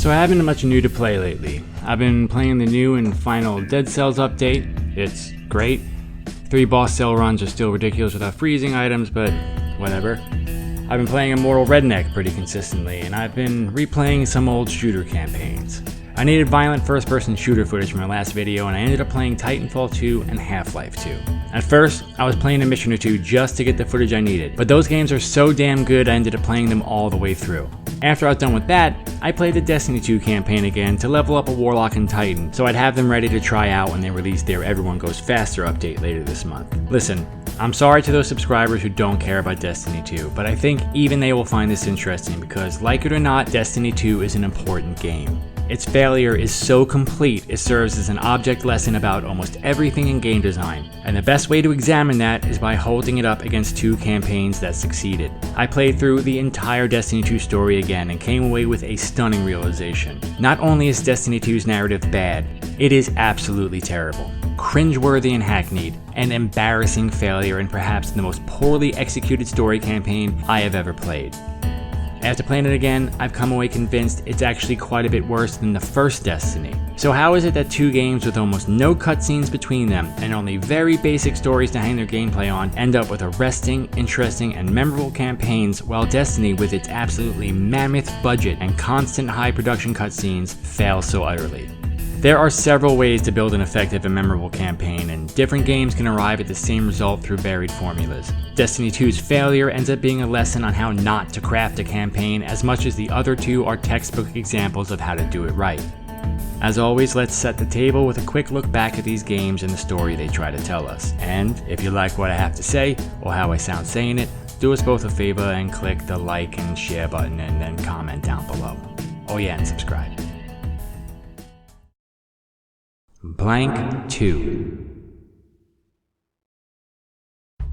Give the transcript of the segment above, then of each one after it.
So I haven't much new to play lately. I've been playing the new and final Dead Cells update. It's great. 3 boss cell runs are still ridiculous without freezing items, but whatever. I've been playing Immortal Redneck pretty consistently, and I've been replaying some old shooter campaigns. I needed violent first-person shooter footage from my last video, and I ended up playing Titanfall 2 and Half-Life 2. At first, I was playing a mission or two just to get the footage I needed, but those games are so damn good I ended up playing them all the way through. After I was done with that, I played the Destiny 2 campaign again to level up a Warlock and Titan, so I'd have them ready to try out when they release their Everyone Goes Faster update later this month. Listen, I'm sorry to those subscribers who don't care about Destiny 2, but I think even they will find this interesting because, like it or not, Destiny 2 is an important game. Its failure is so complete it serves as an object lesson about almost everything in game design, and the best way to examine that is by holding it up against 2 campaigns that succeeded. I played through the entire Destiny 2 story again and came away with a stunning realization. Not only is Destiny 2's narrative bad, it is absolutely terrible, cringeworthy and hackneyed, an embarrassing failure and perhaps the most poorly executed story campaign I have ever played. After playing it again, I've come away convinced it's actually quite a bit worse than the first Destiny. So how is it that 2 games with almost no cutscenes between them and only very basic stories to hang their gameplay on end up with arresting, interesting, and memorable campaigns, while Destiny, with its absolutely mammoth budget and constant high production cutscenes, fails so utterly? There are several ways to build an effective and memorable campaign, and different games can arrive at the same result through varied formulas. Destiny 2's failure ends up being a lesson on how not to craft a campaign as much as the other 2 are textbook examples of how to do it right. As always, let's set the table with a quick look back at these games and the story they try to tell us. And if you like what I have to say, or how I sound saying it, do us both a favor and click the like and share button and then comment down below. Oh yeah, and subscribe. Blank 2.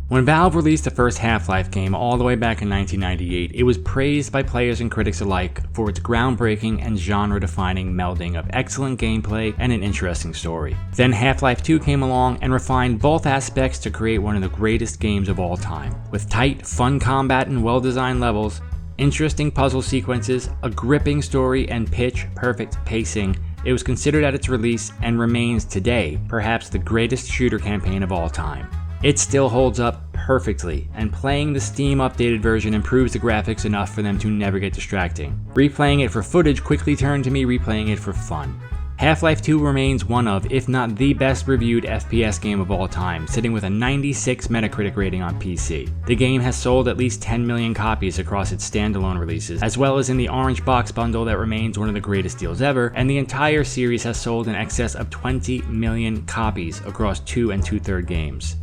When Valve released the first Half-Life game all the way back in 1998, it was praised by players and critics alike for its groundbreaking and genre-defining melding of excellent gameplay and an interesting story. Then Half-Life 2 came along and refined both aspects to create one of the greatest games of all time. With tight, fun combat and well-designed levels, interesting puzzle sequences, a gripping story, and pitch-perfect pacing, it was considered at its release and remains today perhaps the greatest shooter campaign of all time. It still holds up perfectly, and playing the Steam updated version improves the graphics enough for them to never get distracting. Replaying it for footage quickly turned to me replaying it for fun. Half-Life 2 remains one of, if not the best reviewed FPS game of all time, sitting with a 96 Metacritic rating on PC. The game has sold at least 10 million copies across its standalone releases, as well as in the Orange Box bundle that remains one of the greatest deals ever, and the entire series has sold in excess of 20 million copies across 2 2/3 games.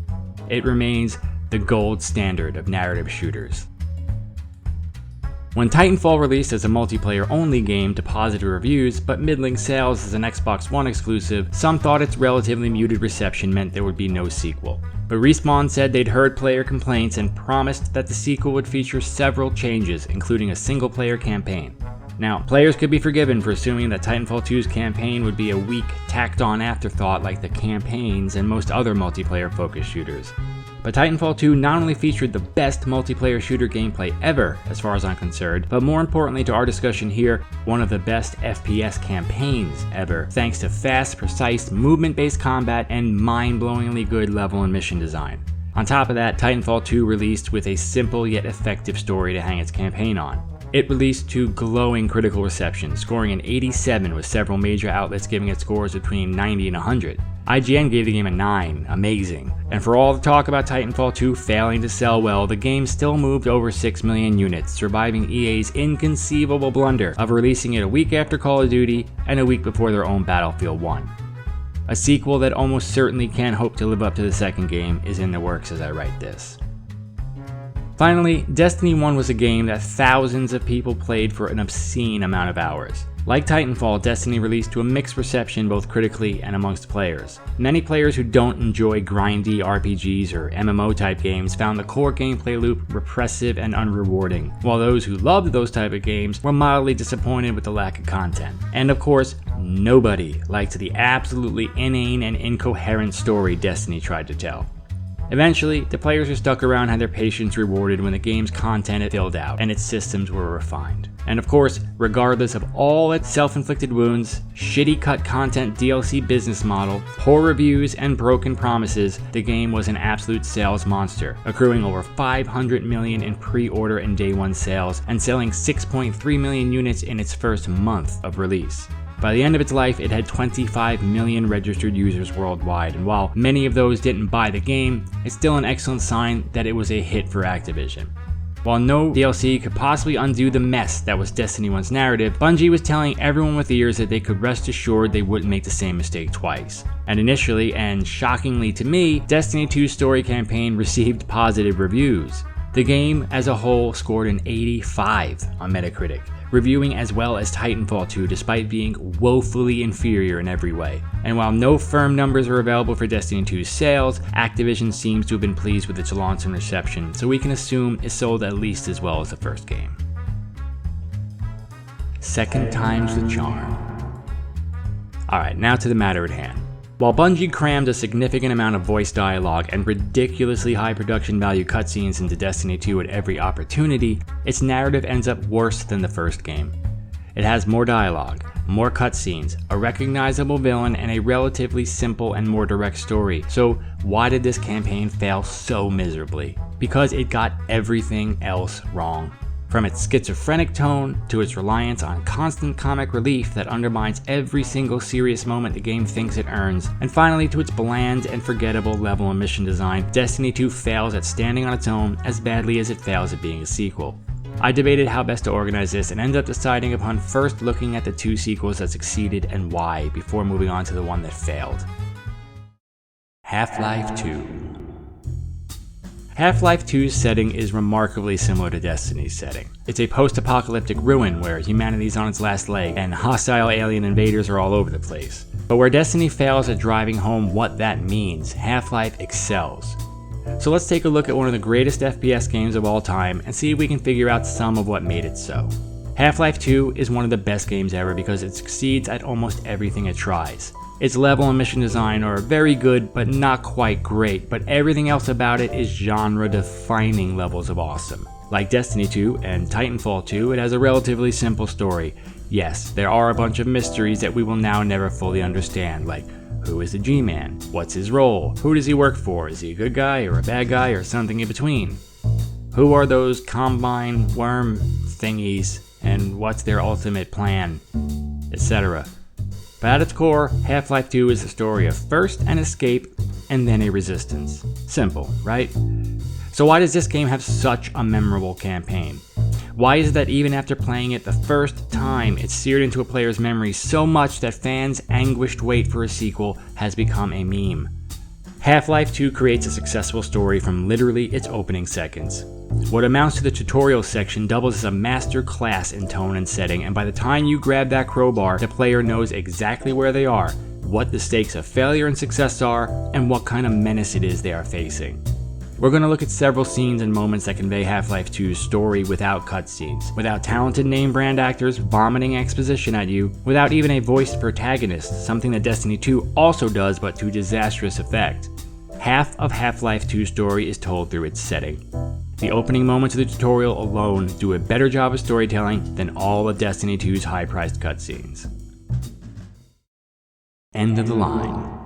It remains the gold standard of narrative shooters. When Titanfall released as a multiplayer-only game to positive reviews, but middling sales as an Xbox One exclusive, some thought its relatively muted reception meant there would be no sequel. But Respawn said they'd heard player complaints and promised that the sequel would feature several changes, including a single-player campaign. Now, players could be forgiven for assuming that Titanfall 2's campaign would be a weak, tacked-on afterthought like the campaigns and most other multiplayer-focused shooters. But Titanfall 2 not only featured the best multiplayer shooter gameplay ever, as far as I'm concerned, but more importantly to our discussion here, one of the best FPS campaigns ever, thanks to fast, precise, movement-based combat and mind-blowingly good level and mission design. On top of that, Titanfall 2 released with a simple yet effective story to hang its campaign on. It released to glowing critical reception, scoring an 87 with several major outlets giving it scores between 90 and 100. IGN gave the game a 9, amazing. And for all the talk about Titanfall 2 failing to sell well, the game still moved over 6 million units, surviving EA's inconceivable blunder of releasing it a week after Call of Duty and a week before their own Battlefield 1. A sequel that almost certainly can't hope to live up to the second game is in the works as I write this. Finally, Destiny 1 was a game that thousands of people played for an obscene amount of hours. Like Titanfall, Destiny released to a mixed reception both critically and amongst players. Many players who don't enjoy grindy RPGs or MMO type games found the core gameplay loop repressive and unrewarding, while those who loved those type of games were mildly disappointed with the lack of content. And of course, nobody liked the absolutely inane and incoherent story Destiny tried to tell. Eventually, the players who stuck around had their patience rewarded when the game's content had filled out and its systems were refined. And of course, regardless of all its self-inflicted wounds, shitty cut content DLC business model, poor reviews, and broken promises, the game was an absolute sales monster, accruing over 500 million in pre-order and day one sales, and selling 6.3 million units in its first month of release. By the end of its life, it had 25 million registered users worldwide, and while many of those didn't buy the game, it's still an excellent sign that it was a hit for Activision. While no DLC could possibly undo the mess that was Destiny 1's narrative, Bungie was telling everyone with ears that they could rest assured they wouldn't make the same mistake twice. And initially, and shockingly to me, Destiny 2's story campaign received positive reviews. The game as a whole scored an 85 on Metacritic, reviewing as well as Titanfall 2 despite being woefully inferior in every way. And while no firm numbers are available for Destiny 2's sales, Activision seems to have been pleased with its launch and reception, so we can assume it sold at least as well as the first game. Second time's the charm. Alright, now to the matter at hand. While Bungie crammed a significant amount of voice dialogue and ridiculously high production value cutscenes into Destiny 2 at every opportunity, its narrative ends up worse than the first game. It has more dialogue, more cutscenes, a recognizable villain, and a relatively simple and more direct story. So why did this campaign fail so miserably? Because it got everything else wrong. From its schizophrenic tone, to its reliance on constant comic relief that undermines every single serious moment the game thinks it earns, and finally to its bland and forgettable level and mission design, Destiny 2 fails at standing on its own as badly as it fails at being a sequel. I debated how best to organize this and ended up deciding upon first looking at the two sequels that succeeded and why, before moving on to the one that failed. Half-Life 2. Half-Life 2's setting is remarkably similar to Destiny's setting. It's a post-apocalyptic ruin where humanity's on its last leg and hostile alien invaders are all over the place. But where Destiny fails at driving home what that means, Half-Life excels. So let's take a look at one of the greatest FPS games of all time and see if we can figure out some of what made it so. Half-Life 2 is one of the best games ever because it succeeds at almost everything it tries. Its level and mission design are very good, but not quite great, but everything else about it is genre-defining levels of awesome. Like Destiny 2 and Titanfall 2, it has a relatively simple story. Yes, there are a bunch of mysteries that we will now never fully understand, like who is the G-Man? What's his role? Who does he work for? Is he a good guy or a bad guy or something in between? Who are those Combine worm thingies and what's their ultimate plan? Etc. But at its core, Half-Life 2 is a story of first an escape and then a resistance. Simple, right? So why does this game have such a memorable campaign? Why is it that even after playing it the first time, it's seared into a player's memory so much that fans' anguished wait for a sequel has become a meme? Half-Life 2 creates a successful story from literally its opening seconds. What amounts to the tutorial section doubles as a master class in tone and setting, and by the time you grab that crowbar, the player knows exactly where they are, what the stakes of failure and success are, and what kind of menace it is they are facing. We're going to look at several scenes and moments that convey Half-Life 2's story without cutscenes, without talented name brand actors vomiting exposition at you, without even a voiced protagonist, something that Destiny 2 also does but to disastrous effect. Half of Half-Life 2's story is told through its setting. The opening moments of the tutorial alone do a better job of storytelling than all of Destiny 2's high-priced cutscenes. End of the line.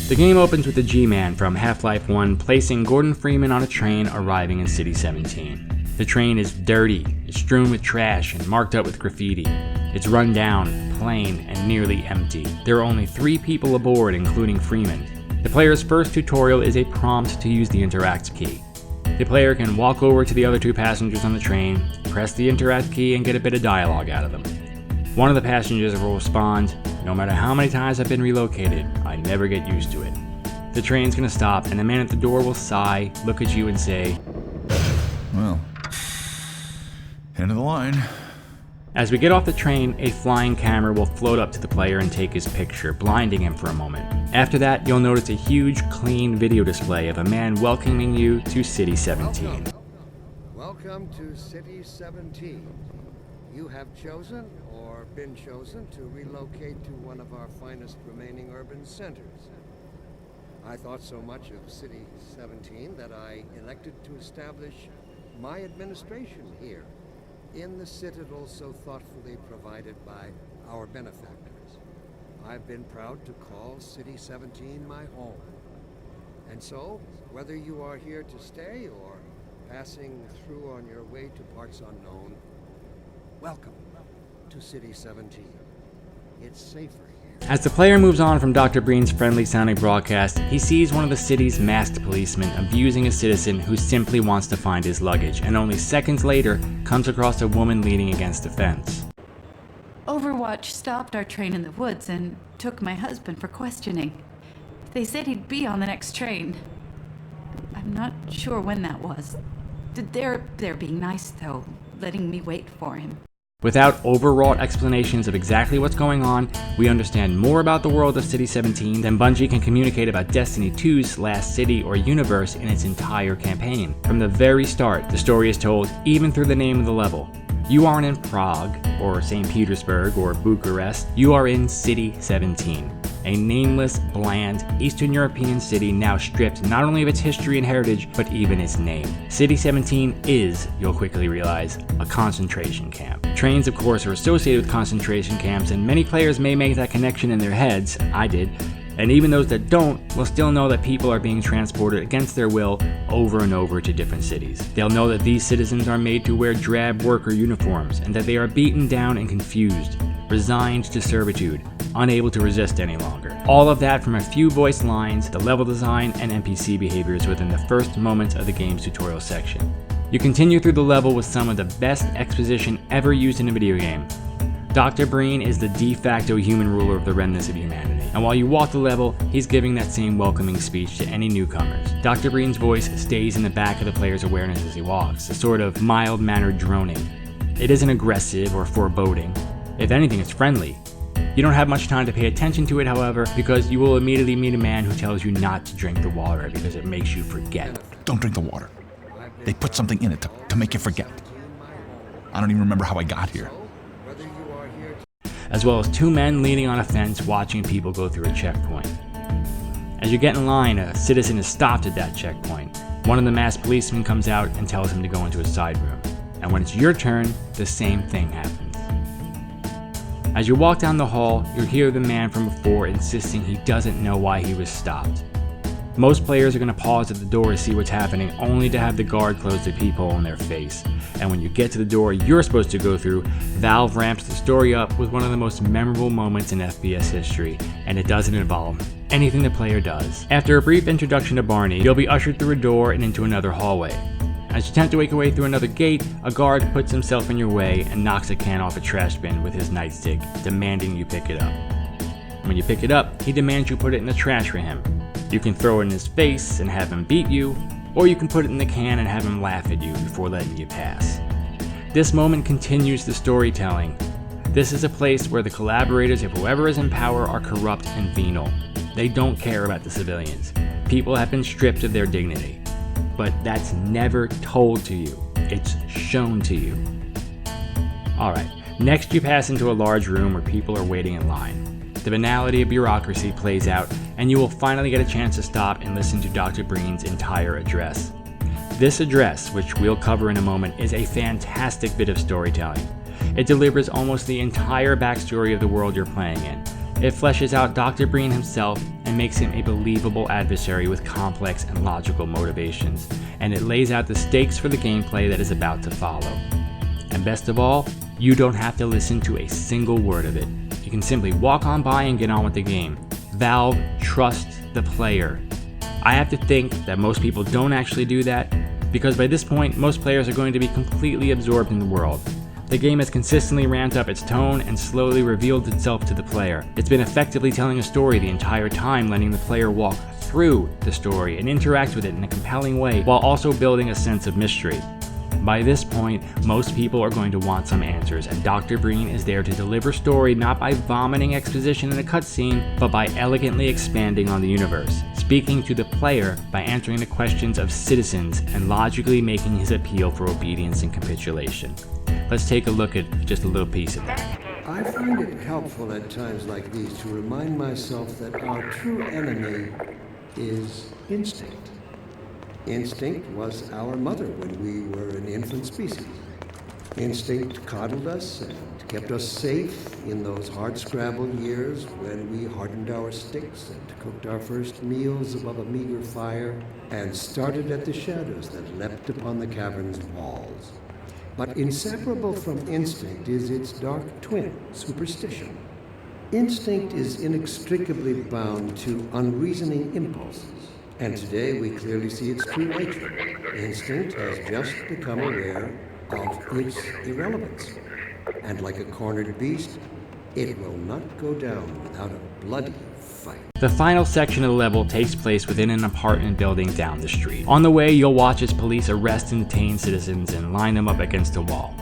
The game opens with the G-Man from Half-Life 1 placing Gordon Freeman on a train arriving in City 17. The train is dirty, it's strewn with trash and marked up with graffiti. It's run down, plain, and nearly empty. There are only 3 people aboard, including Freeman. The player's first tutorial is a prompt to use the Interact key. The player can walk over to the other 2 passengers on the train, press the Interact key, and get a bit of dialogue out of them. One of the passengers will respond, "No matter how many times I've been relocated, I never get used to it." The train's gonna stop, and the man at the door will sigh, look at you, and say, "Well, end of the line." As we get off the train, a flying camera will float up to the player and take his picture, blinding him for a moment. After that, you'll notice a huge, clean video display of a man welcoming you to City 17. Welcome to City 17. You have chosen, or been chosen, to relocate to one of our finest remaining urban centers. I thought so much of City 17 that I elected to establish my administration here, in the citadel so thoughtfully provided by our benefactors. I've been proud to call City 17 my home. And so, whether you are here to stay or passing through on your way to parts unknown, welcome to City 17. It's safer here. As the player moves on from Dr. Breen's friendly-sounding broadcast, he sees one of the city's masked policemen abusing a citizen who simply wants to find his luggage, and only seconds later comes across a woman leaning against a fence. Overwatch stopped our train in the woods and took my husband for questioning. They said he'd be on the next train. I'm not sure when that was. They're being nice, though, letting me wait for him. Without overwrought explanations of exactly what's going on, we understand more about the world of City 17 than Bungie can communicate about Destiny 2's last city or universe in its entire campaign. From the very start, the story is told even through the name of the level. You aren't in Prague, or St. Petersburg, or Bucharest. You are in City 17, a nameless, bland, Eastern European city now stripped not only of its history and heritage, but even its name. City 17 is, you'll quickly realize, a concentration camp. Trains, of course, are associated with concentration camps, and many players may make that connection in their heads. I did. And even those that don't will still know that people are being transported against their will over and over to different cities. They'll know that these citizens are made to wear drab worker uniforms and that they are beaten down and confused, resigned to servitude, unable to resist any longer. All of that from a few voiced lines, the level design, and NPC behaviors within the first moments of the game's tutorial section. You continue through the level with some of the best exposition ever used in a video game. Dr. Breen is the de facto human ruler of the remnants of humanity, and while you walk the level, he's giving that same welcoming speech to any newcomers. Dr. Breen's voice stays in the back of the player's awareness as he walks, a sort of mild-mannered droning. It isn't aggressive or foreboding. If anything, it's friendly. You don't have much time to pay attention to it, however, because you will immediately meet a man who tells you not to drink the water because it makes you forget. Don't drink the water. They put something in it to make you forget. I don't even remember how I got here. As well as two men leaning on a fence watching people go through a checkpoint. As you get in line, a citizen is stopped at that checkpoint. One of the masked policemen comes out and tells him to go into a side room. And when it's your turn, the same thing happens. As you walk down the hall, you hear the man from before insisting he doesn't know why he was stopped. Most players are going to pause at the door to see what's happening, only to have the guard close the peephole in their face. And when you get to the door you're supposed to go through, Valve ramps the story up with one of the most memorable moments in FPS history, and it doesn't involve anything the player does. After a brief introduction to Barney, you'll be ushered through a door and into another hallway. As you attempt to make your way through another gate, a guard puts himself in your way and knocks a can off a trash bin with his nightstick, demanding you pick it up. When you pick it up, he demands you put it in the trash for him. You can throw it in his face and have him beat you, or you can put it in the can and have him laugh at you before letting you pass. This moment continues the storytelling. This is a place where the collaborators of whoever is in power are corrupt and venal. They don't care about the civilians. People have been stripped of their dignity. But that's never told to you. It's shown to you. Alright, next you pass into a large room where people are waiting in line. The banality of bureaucracy plays out, and you will finally get a chance to stop and listen to Dr. Breen's entire address. This address, which we'll cover in a moment, is a fantastic bit of storytelling. It delivers almost the entire backstory of the world you're playing in. It fleshes out Dr. Breen himself and makes him a believable adversary with complex and logical motivations, and it lays out the stakes for the gameplay that is about to follow. And best of all, you don't have to listen to a single word of it. You can simply walk on by and get on with the game. Valve trusts the player. I have to think that most people don't actually do that, because by this point, most players are going to be completely absorbed in the world. The game has consistently ramped up its tone and slowly revealed itself to the player. It's been effectively telling a story the entire time, letting the player walk through the story and interact with it in a compelling way, while also building a sense of mystery. By this point, most people are going to want some answers, and Dr. Breen is there to deliver story not by vomiting exposition in a cutscene, but by elegantly expanding on the universe, speaking to the player by answering the questions of citizens and logically making his appeal for obedience and capitulation. Let's take a look at just a little piece of that. I find it helpful at times like these to remind myself that our true enemy is instinct. Instinct was our mother when we were an infant species. Instinct coddled us and kept us safe in those hard-scrabble years when we hardened our sticks and cooked our first meals above a meager fire and started at the shadows that leapt upon the cavern's walls. But inseparable from instinct is its dark twin, superstition. Instinct is inextricably bound to unreasoning impulses, and today we clearly see its true nature. Instinct has just become aware of its irrelevance, and like a cornered beast, it will not go down without a bloody fight. The final section of the level takes place within an apartment building down the street. On the way, you'll watch as police arrest and detain citizens and line them up against a wall.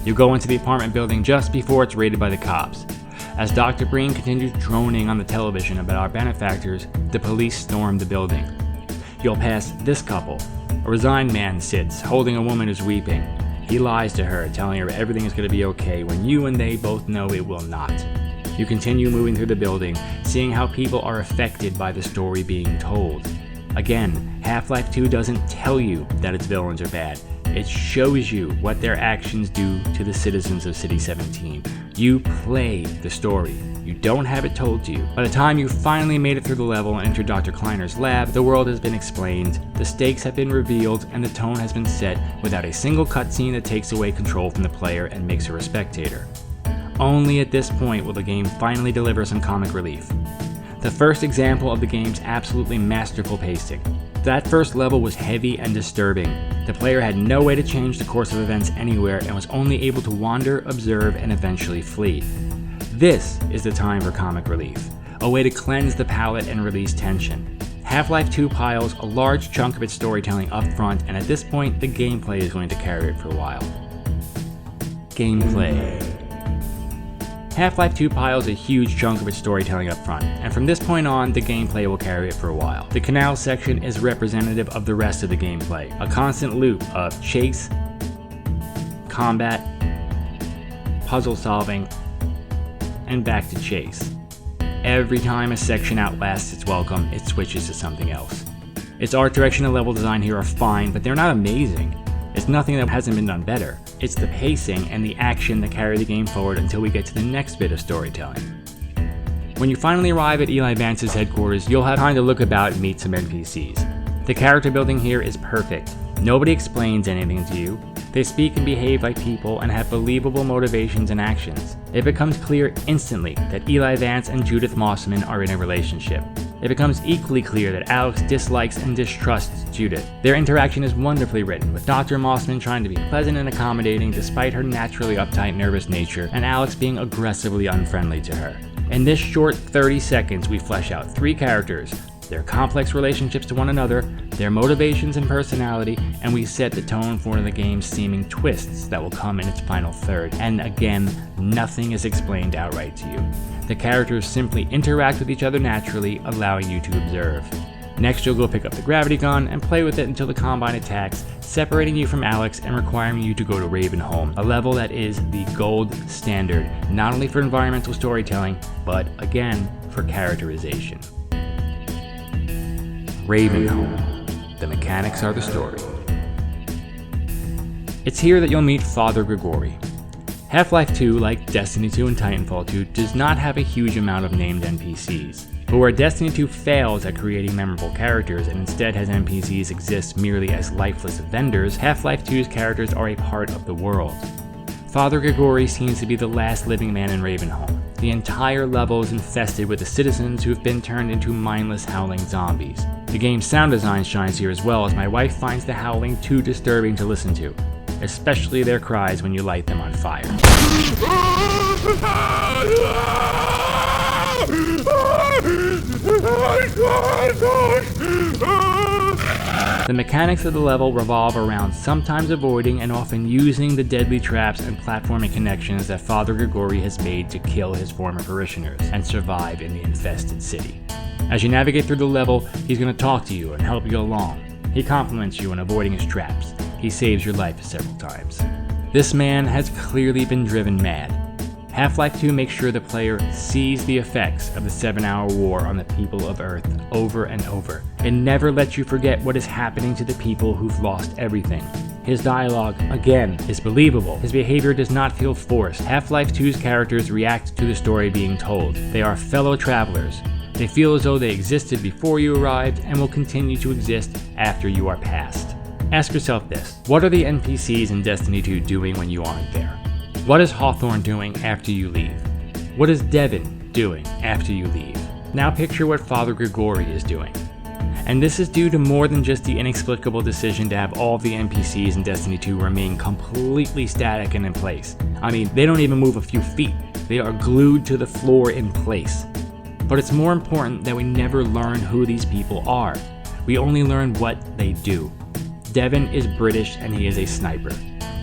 You go into the apartment building just before it's raided by the cops. As Dr. Breen continues droning on the television about our benefactors, the police storm the building. You'll pass this couple. A resigned man sits, holding a woman who's weeping. He lies to her, telling her everything is going to be okay when you and they both know it will not. You continue moving through the building, seeing how people are affected by the story being told. Again, Half-Life 2 doesn't tell you that its villains are bad. It shows you what their actions do to the citizens of City 17. You play the story. You don't have it told to you. By the time you finally made it through the level and entered Dr. Kleiner's lab, the world has been explained, the stakes have been revealed, and the tone has been set without a single cutscene that takes away control from the player and makes her a spectator. Only at this point will the game finally deliver some comic relief. The first example of the game's absolutely masterful pacing. That first level was heavy and disturbing. The player had no way to change the course of events anywhere and was only able to wander, observe, and eventually flee. This is the time for comic relief, a way to cleanse the palate and release tension. Half-Life 2 piles a large chunk of its storytelling up front, and at this point, the gameplay is going to carry it for a while. Gameplay. Half-Life 2 piles a huge chunk of its storytelling up front, and from this point on, the gameplay will carry it for a while. The canal section is representative of the rest of the gameplay, a constant loop of chase, combat, puzzle solving, and back to chase. Every time a section outlasts its welcome, it switches to something else. Its art direction and level design here are fine, but they're not amazing. It's nothing that hasn't been done better. It's the pacing and the action that carry the game forward until we get to the next bit of storytelling. When you finally arrive at Eli Vance's headquarters, you'll have time to look about and meet some NPCs. The character building here is perfect. Nobody explains anything to you. They speak and behave like people and have believable motivations and actions. It becomes clear instantly that Eli Vance and Judith Mossman are in a relationship. It becomes equally clear that Alex dislikes and distrusts Judith. Their interaction is wonderfully written, with Dr. Mossman trying to be pleasant and accommodating despite her naturally uptight, nervous nature, and Alex being aggressively unfriendly to her. In this short 30 seconds, we flesh out 3 characters, their complex relationships to one another, their motivations and personality, and we set the tone for one of the game's seeming twists that will come in its final third. And again, nothing is explained outright to you. The characters simply interact with each other naturally, allowing you to observe. Next, you'll go pick up the gravity gun and play with it until the Combine attacks, separating you from Alex and requiring you to go to Ravenholm, a level that is the gold standard, not only for environmental storytelling, but again, for characterization. Ravenholm. The mechanics are the story. It's here that you'll meet Father Grigori. Half-Life 2, like Destiny 2 and Titanfall 2, does not have a huge amount of named NPCs. But where Destiny 2 fails at creating memorable characters and instead has NPCs exist merely as lifeless vendors, Half-Life 2's characters are a part of the world. Father Grigori seems to be the last living man in Ravenholm. The entire level is infested with the citizens who have been turned into mindless howling zombies. The game's sound design shines here as well, as my wife finds the howling too disturbing to listen to, especially their cries when you light them on fire. The mechanics of the level revolve around sometimes avoiding and often using the deadly traps and platforming connections that Father Grigori has made to kill his former parishioners and survive in the infested city. As you navigate through the level, he's going to talk to you and help you along. He compliments you on avoiding his traps. He saves your life several times. This man has clearly been driven mad. Half-Life 2 makes sure the player sees the effects of the 7-hour war on the people of Earth over and over. It never lets you forget what is happening to the people who've lost everything. His dialogue, again, is believable. His behavior does not feel forced. Half-Life 2's characters react to the story being told. They are fellow travelers. They feel as though they existed before you arrived and will continue to exist after you are past. Ask yourself this: what are the NPCs in Destiny 2 doing when you aren't there? What is Hawthorne doing after you leave? What is Devin doing after you leave? Now picture what Father Grigori is doing. And this is due to more than just the inexplicable decision to have all of the NPCs in Destiny 2 remain completely static and in place. I mean, they don't even move a few feet. They are glued to the floor in place. But it's more important that we never learn who these people are. We only learn what they do. Devin is British and he is a sniper.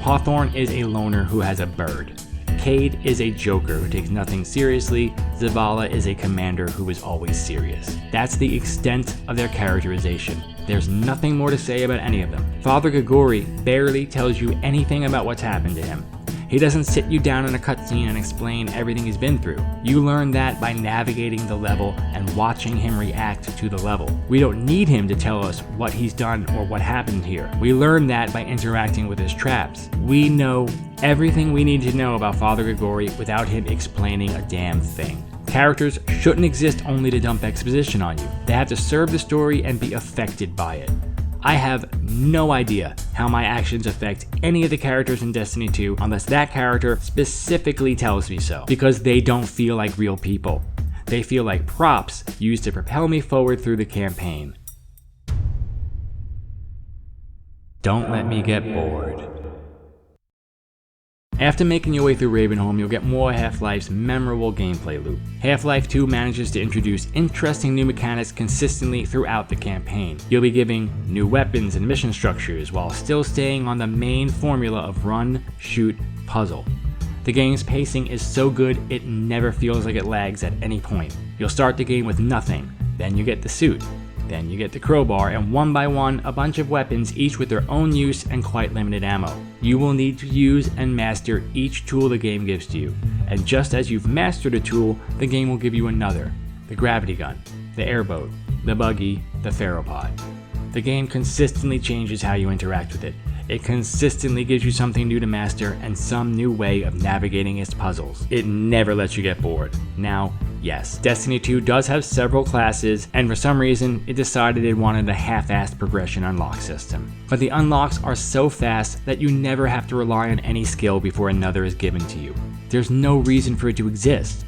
Hawthorne is a loner who has a bird. Cade is a joker who takes nothing seriously. Zavala is a commander who is always serious. That's the extent of their characterization. There's nothing more to say about any of them. Father Grigori barely tells you anything about what's happened to him. He doesn't sit you down in a cutscene and explain everything he's been through. You learn that by navigating the level and watching him react to the level. We don't need him to tell us what he's done or what happened here. We learn that by interacting with his traps. We know everything we need to know about Father Grigori without him explaining a damn thing. Characters shouldn't exist only to dump exposition on you. They have to serve the story and be affected by it. I have no idea how my actions affect any of the characters in Destiny 2 unless that character specifically tells me so, because they don't feel like real people. They feel like props used to propel me forward through the campaign. Don't let me get bored. After making your way through Ravenholm, you'll get more Half-Life's memorable gameplay loop. Half-Life 2 manages to introduce interesting new mechanics consistently throughout the campaign. You'll be giving new weapons and mission structures while still staying on the main formula of run, shoot, puzzle. The game's pacing is so good it never feels like it lags at any point. You'll start the game with nothing, then you get the suit. Then you get the crowbar, and one by one, a bunch of weapons, each with their own use and quite limited ammo. You will need to use and master each tool the game gives to you. And just as you've mastered a tool, the game will give you another. The gravity gun, the airboat, the buggy, the theropod. The game consistently changes how you interact with it. It consistently gives you something new to master and some new way of navigating its puzzles. It never lets you get bored. Now, yes, Destiny 2 does have several classes, and for some reason, it decided it wanted a half-assed progression unlock system. But the unlocks are so fast that you never have to rely on any skill before another is given to you. There's no reason for it to exist.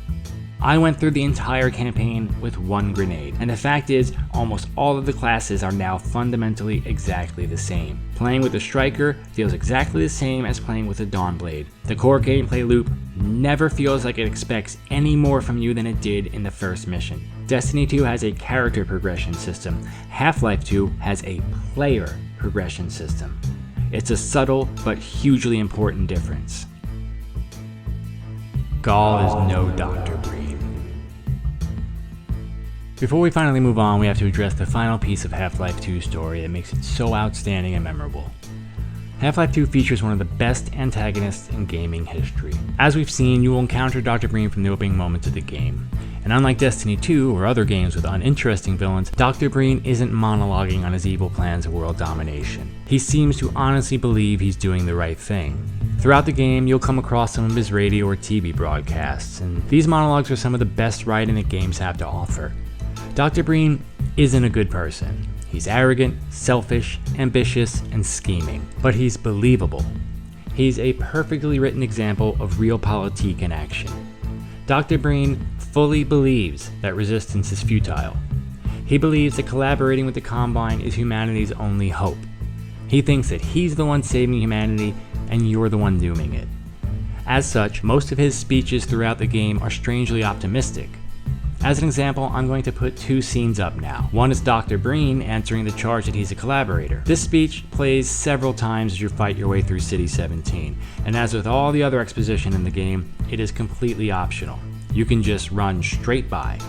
I went through the entire campaign with one grenade, and the fact is, almost all of the classes are now fundamentally exactly the same. Playing with the Striker feels exactly the same as playing with a Dawnblade. The core gameplay loop never feels like it expects any more from you than it did in the first mission. Destiny 2 has a character progression system. Half-Life 2 has a player progression system. It's a subtle but hugely important difference. Gaul is no Dr. Breen. Before we finally move on, we have to address the final piece of Half-Life 2's story that makes it so outstanding and memorable. Half-Life 2 features one of the best antagonists in gaming history. As we've seen, you will encounter Dr. Breen from the opening moments of the game. And unlike Destiny 2 or other games with uninteresting villains, Dr. Breen isn't monologuing on his evil plans of world domination. He seems to honestly believe he's doing the right thing. Throughout the game, you'll come across some of his radio or TV broadcasts, and these monologues are some of the best writing that games have to offer. Dr. Breen isn't a good person. He's arrogant, selfish, ambitious, and scheming, but he's believable. He's a perfectly written example of realpolitik in action. Dr. Breen fully believes that resistance is futile. He believes that collaborating with the Combine is humanity's only hope. He thinks that he's the one saving humanity and you're the one dooming it. As such, most of his speeches throughout the game are strangely optimistic. As an example, I'm going to put two scenes up now. One is Dr. Breen answering the charge that he's a collaborator. This speech plays several times as you fight your way through City 17, and as with all the other exposition in the game, it is completely optional. You can just run straight by.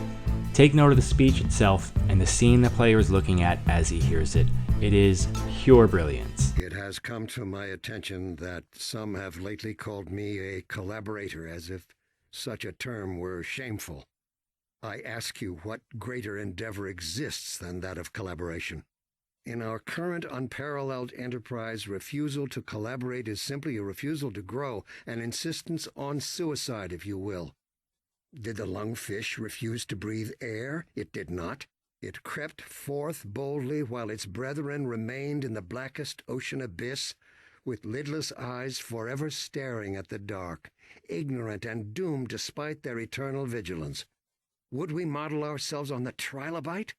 Take note of the speech itself and the scene the player is looking at as he hears it. It is pure brilliance. It has come to my attention that some have lately called me a collaborator, as if such a term were shameful. I ask you, what greater endeavor exists than that of collaboration? In our current unparalleled enterprise, refusal to collaborate is simply a refusal to grow, an insistence on suicide, if you will. Did the lungfish refuse to breathe air? It did not. It crept forth boldly while its brethren remained in the blackest ocean abyss, with lidless eyes forever staring at the dark, ignorant and doomed despite their eternal vigilance. Would we model ourselves on the trilobite?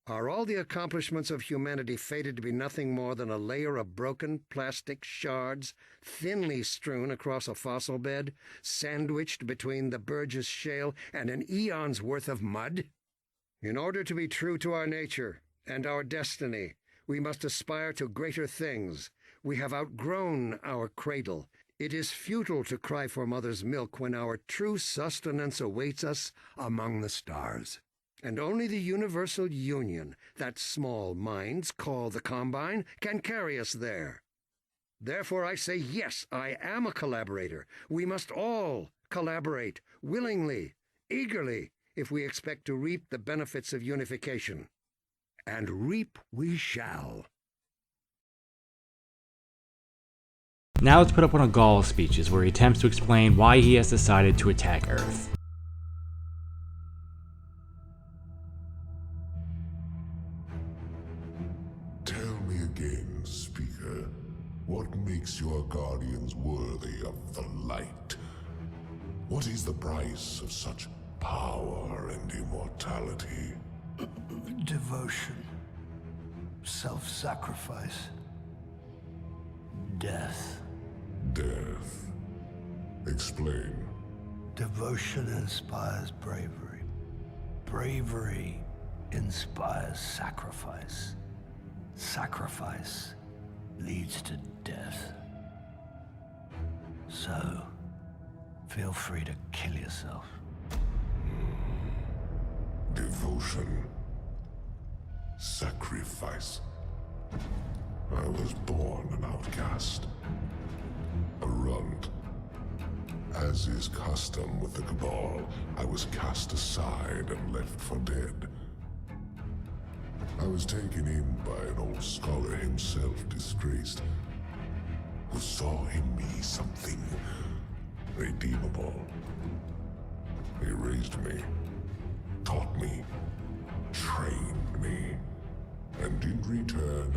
Are all the accomplishments of humanity fated to be nothing more than a layer of broken plastic shards, thinly strewn across a fossil bed, sandwiched between the Burgess shale and an eon's worth of mud? In order to be true to our nature and our destiny, we must aspire to greater things. We have outgrown our cradle. It is futile to cry for mother's milk when our true sustenance awaits us among the stars. And only the universal union that small minds call the Combine can carry us there. Therefore I say, yes, I am a collaborator. We must all collaborate, willingly, eagerly, if we expect to reap the benefits of unification. And reap we shall. Now let's put up one of Gaul's speeches where he attempts to explain why he has decided to attack Earth. Tell me again, Speaker, what makes your guardians worthy of the light? What is the price of such power and immortality? Devotion. Self-sacrifice. Death. Death. Explain. Devotion inspires bravery. Bravery inspires sacrifice. Sacrifice leads to death. So, feel free to kill yourself. Devotion. Sacrifice. I was born an outcast. A runt. As is custom with the Cabal, I was cast aside and left for dead. I was taken in by an old scholar himself, disgraced, who saw in me something redeemable. He raised me, taught me, trained me, and in return,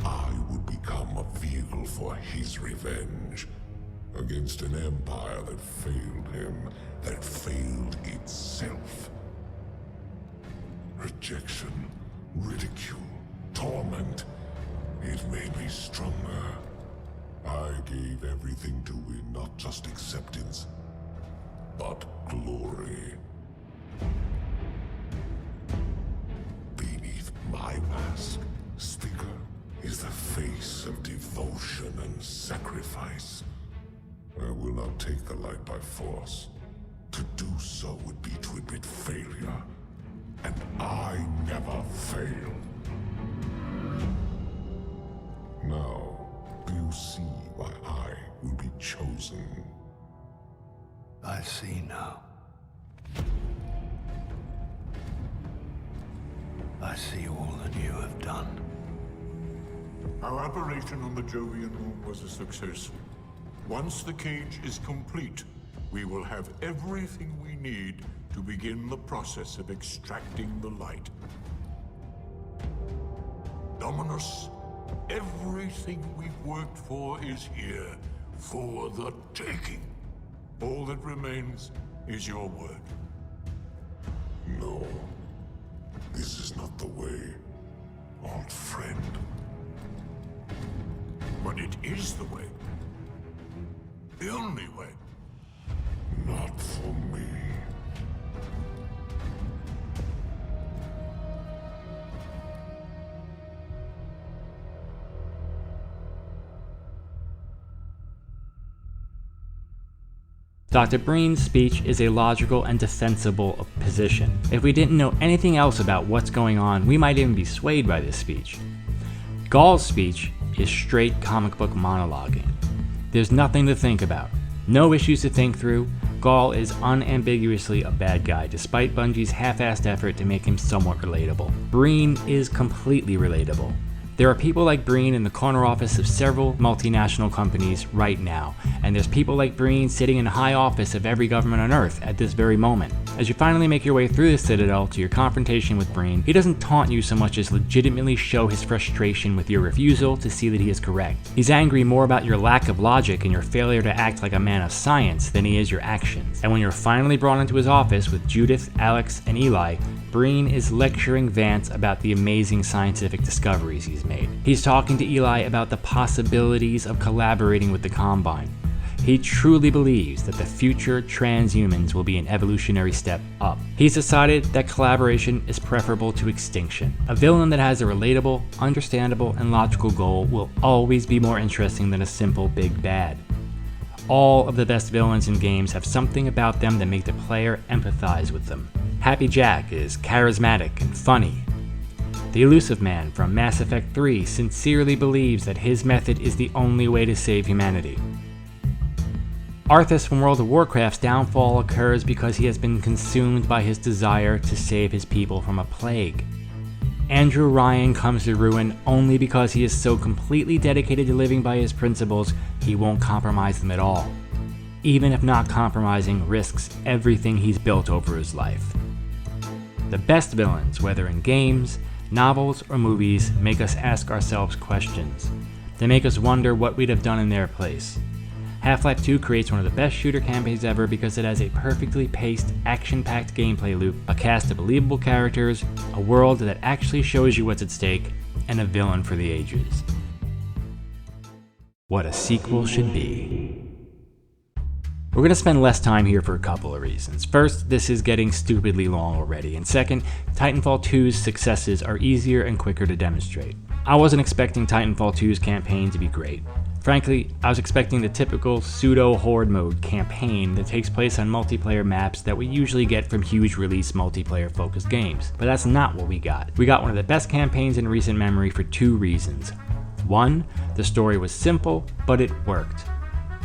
I would become a vehicle for his revenge against an empire that failed him, that failed itself. Rejection, ridicule, torment, it made me stronger. I gave everything to win not just acceptance, but glory. Beneath my mask, Speaker, is the face of devotion and sacrifice. I will not take the light by force. To do so would be to admit failure, and I never fail. Now, do you see why I will be chosen? I see now. I see all that you have done. Our operation on the Jovian moon was a success. Once the cage is complete, we will have everything we need to begin the process of extracting the light. Dominus, everything we've worked for is here, for the taking. All that remains is your word. No. This is not the way, old friend. But it is the way. The only way. Not for me. Dr. Breen's speech is a logical and defensible position. If we didn't know anything else about what's going on, we might even be swayed by this speech. Gaul's speech is straight comic book monologuing. There's nothing to think about, no issues to think through. Gaul is unambiguously a bad guy, despite Bungie's half-assed effort to make him somewhat relatable. Breen is completely relatable. There are people like Breen in the corner office of several multinational companies right now, and there's people like Breen sitting in the high office of every government on Earth at this very moment. As you finally make your way through the Citadel to your confrontation with Breen, he doesn't taunt you so much as legitimately show his frustration with your refusal to see that he is correct. He's angry more about your lack of logic and your failure to act like a man of science than he is your actions. And when you're finally brought into his office with Judith, Alex, and Eli, Breen is lecturing Vance about the amazing scientific discoveries he's made. He's talking to Eli about the possibilities of collaborating with the Combine. He truly believes that the future transhumans will be an evolutionary step up. He's decided that collaboration is preferable to extinction. A villain that has a relatable, understandable, and logical goal will always be more interesting than a simple big bad. All of the best villains in games have something about them that make the player empathize with them. Happy Jack is charismatic and funny. The Elusive Man from Mass Effect 3 sincerely believes that his method is the only way to save humanity. Arthas from World of Warcraft's downfall occurs because he has been consumed by his desire to save his people from a plague. Andrew Ryan comes to ruin only because he is so completely dedicated to living by his principles, he won't compromise them at all. Even if not compromising, risks everything he's built over his life. The best villains, whether in games, novels, or movies, make us ask ourselves questions. They make us wonder what we'd have done in their place. Half-Life 2 creates one of the best shooter campaigns ever because it has a perfectly paced, action-packed gameplay loop, a cast of believable characters, a world that actually shows you what's at stake, and a villain for the ages. What a sequel should be. We're going to spend less time here for a couple of reasons. First, this is getting stupidly long already, and second, Titanfall 2's successes are easier and quicker to demonstrate. I wasn't expecting Titanfall 2's campaign to be great. Frankly, I was expecting the typical pseudo-horde mode campaign that takes place on multiplayer maps that we usually get from huge release multiplayer-focused games. But that's not what we got. We got one of the best campaigns in recent memory for two reasons. One, the story was simple, but it worked.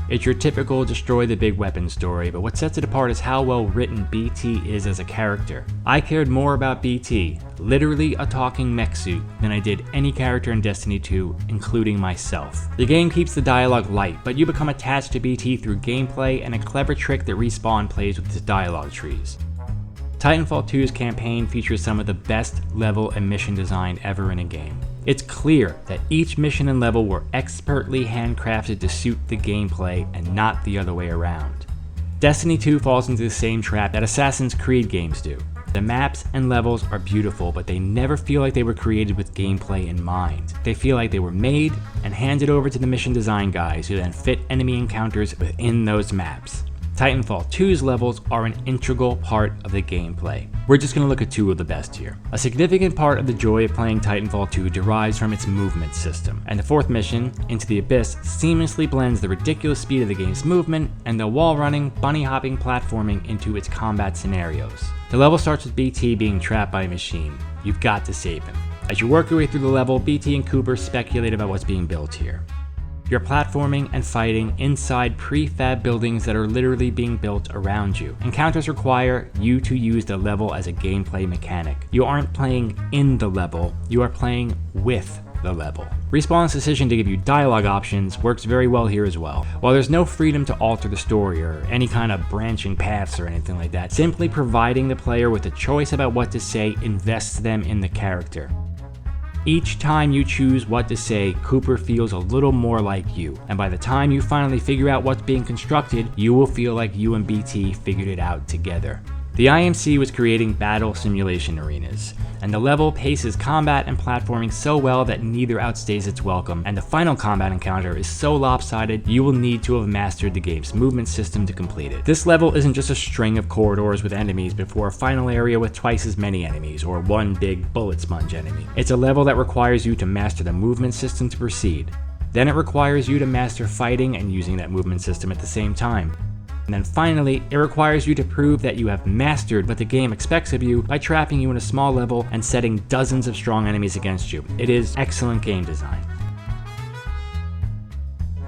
It's your typical destroy the big weapon story, but what sets it apart is how well written BT is as a character. I cared more about BT, literally a talking mech suit, than I did any character in Destiny 2, including myself. The game keeps the dialogue light, but you become attached to BT through gameplay and a clever trick that Respawn plays with its dialogue trees. Titanfall 2's campaign features some of the best level and mission design ever in a game. It's clear that each mission and level were expertly handcrafted to suit the gameplay and not the other way around. Destiny 2 falls into the same trap that Assassin's Creed games do. The maps and levels are beautiful, but they never feel like they were created with gameplay in mind. They feel like they were made and handed over to the mission design guys who then fit enemy encounters within those maps. Titanfall 2's levels are an integral part of the gameplay. We're just going to look at two of the best here. A significant part of the joy of playing Titanfall 2 derives from its movement system, and the fourth mission, Into the Abyss, seamlessly blends the ridiculous speed of the game's movement and the wall-running, bunny-hopping platforming into its combat scenarios. The level starts with BT being trapped by a machine. You've got to save him. As you work your way through the level, BT and Cooper speculate about what's being built here. You're platforming and fighting inside prefab buildings that are literally being built around you. Encounters require you to use the level as a gameplay mechanic. You aren't playing in the level, you are playing with the level. Respawn's decision to give you dialogue options works very well here as well. While there's no freedom to alter the story or any kind of branching paths or anything like that, simply providing the player with a choice about what to say invests them in the character. Each time you choose what to say, Cooper feels a little more like you, and by the time you finally figure out what's being constructed, you will feel like you and BT figured it out together. The IMC was creating battle simulation arenas, and the level paces combat and platforming so well that neither outstays its welcome, and the final combat encounter is so lopsided you will need to have mastered the game's movement system to complete it. This level isn't just a string of corridors with enemies before a final area with twice as many enemies, or one big bullet sponge enemy. It's a level that requires you to master the movement system to proceed. Then it requires you to master fighting and using that movement system at the same time. And then finally, it requires you to prove that you have mastered what the game expects of you by trapping you in a small level and setting dozens of strong enemies against you. It is excellent game design.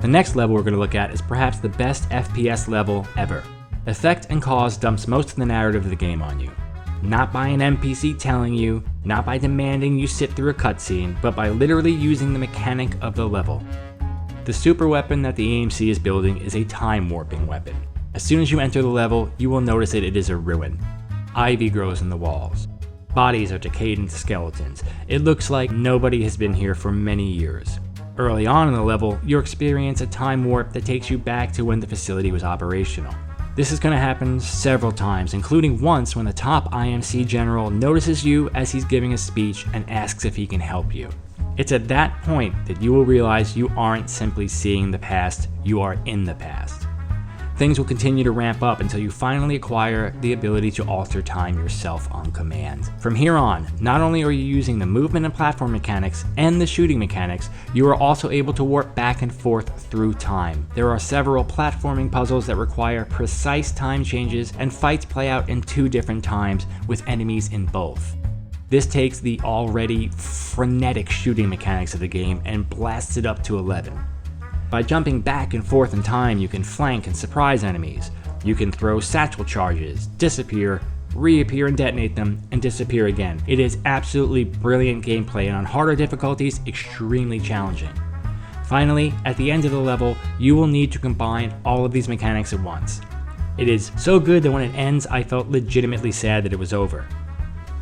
The next level we're going to look at is perhaps the best FPS level ever. Effect and cause dumps most of the narrative of the game on you. Not by an NPC telling you, not by demanding you sit through a cutscene, but by literally using the mechanic of the level. The super weapon that the AMC is building is a time warping weapon. As soon as you enter the level, you will notice it is a ruin. Ivy grows in the walls. Bodies are decayed into skeletons. It looks like nobody has been here for many years. Early on in the level, you'll experience a time warp that takes you back to when the facility was operational. This is going to happen several times, including once when the top IMC general notices you as he's giving a speech and asks if he can help you. It's at that point that you will realize you aren't simply seeing the past, you are in the past. Things will continue to ramp up until you finally acquire the ability to alter time yourself on command. From here on, not only are you using the movement and platform mechanics and the shooting mechanics, you are also able to warp back and forth through time. There are several platforming puzzles that require precise time changes, and fights play out in 2 different times with enemies in both. This takes the already frenetic shooting mechanics of the game and blasts it up to 11. By jumping back and forth in time, you can flank and surprise enemies. You can throw satchel charges, disappear, reappear and detonate them, and disappear again. It is absolutely brilliant gameplay, and on harder difficulties, extremely challenging. Finally, at the end of the level, you will need to combine all of these mechanics at once. It is so good that when it ends, I felt legitimately sad that it was over.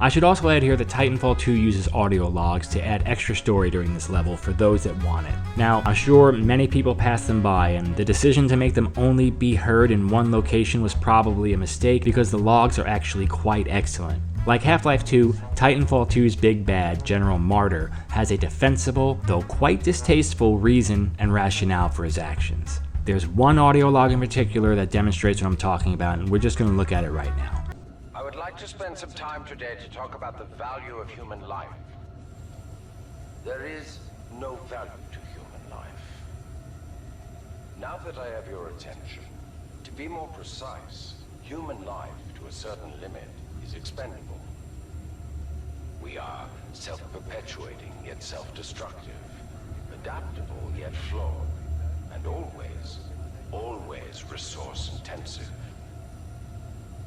I should also add here that Titanfall 2 uses audio logs to add extra story during this level for those that want it. Now, I'm sure many people pass them by, and the decision to make them only be heard in one location was probably a mistake because the logs are actually quite excellent. Like Half-Life 2, Titanfall 2's big bad, General Martyr, has a defensible, though quite distasteful reason and rationale for his actions. There's one audio log in particular that demonstrates what I'm talking about, and we're just going to look at it right now. I would like to spend some time today to talk about the value of human life. There is no value to human life. Now that I have your attention, to be more precise, human life to a certain limit is expendable. We are self-perpetuating yet self-destructive, adaptable yet flawed, and always resource-intensive.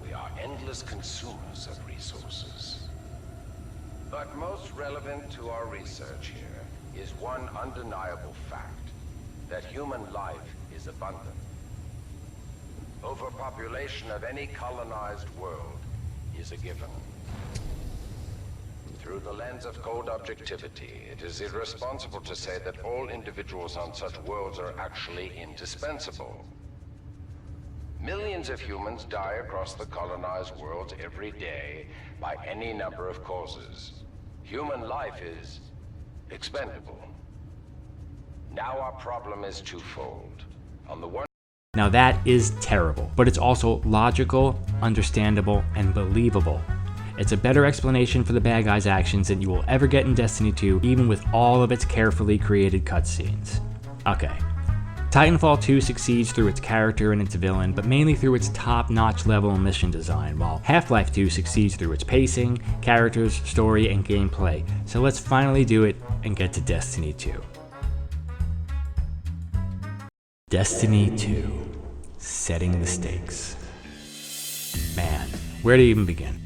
We are endless consumers of resources. But most relevant to our research here is one undeniable fact, that human life is abundant. Overpopulation of any colonized world is a given. Through the lens of cold objectivity, it is irresponsible to say that all individuals on such worlds are actually indispensable. Millions of humans die across the colonized worlds every day by any number of causes. Human life is expendable. Now our problem is twofold. On the one Now that is terrible, but it's also logical, understandable, and believable. It's a better explanation for the bad guy's actions than you will ever get in Destiny 2, even with all of its carefully created cutscenes. Okay. Titanfall 2 succeeds through its character and its villain, but mainly through its top-notch level and mission design, while Half-Life 2 succeeds through its pacing, characters, story, and gameplay. So let's finally do it and get to Destiny 2. Destiny 2. Setting the stakes. Man, where to even begin?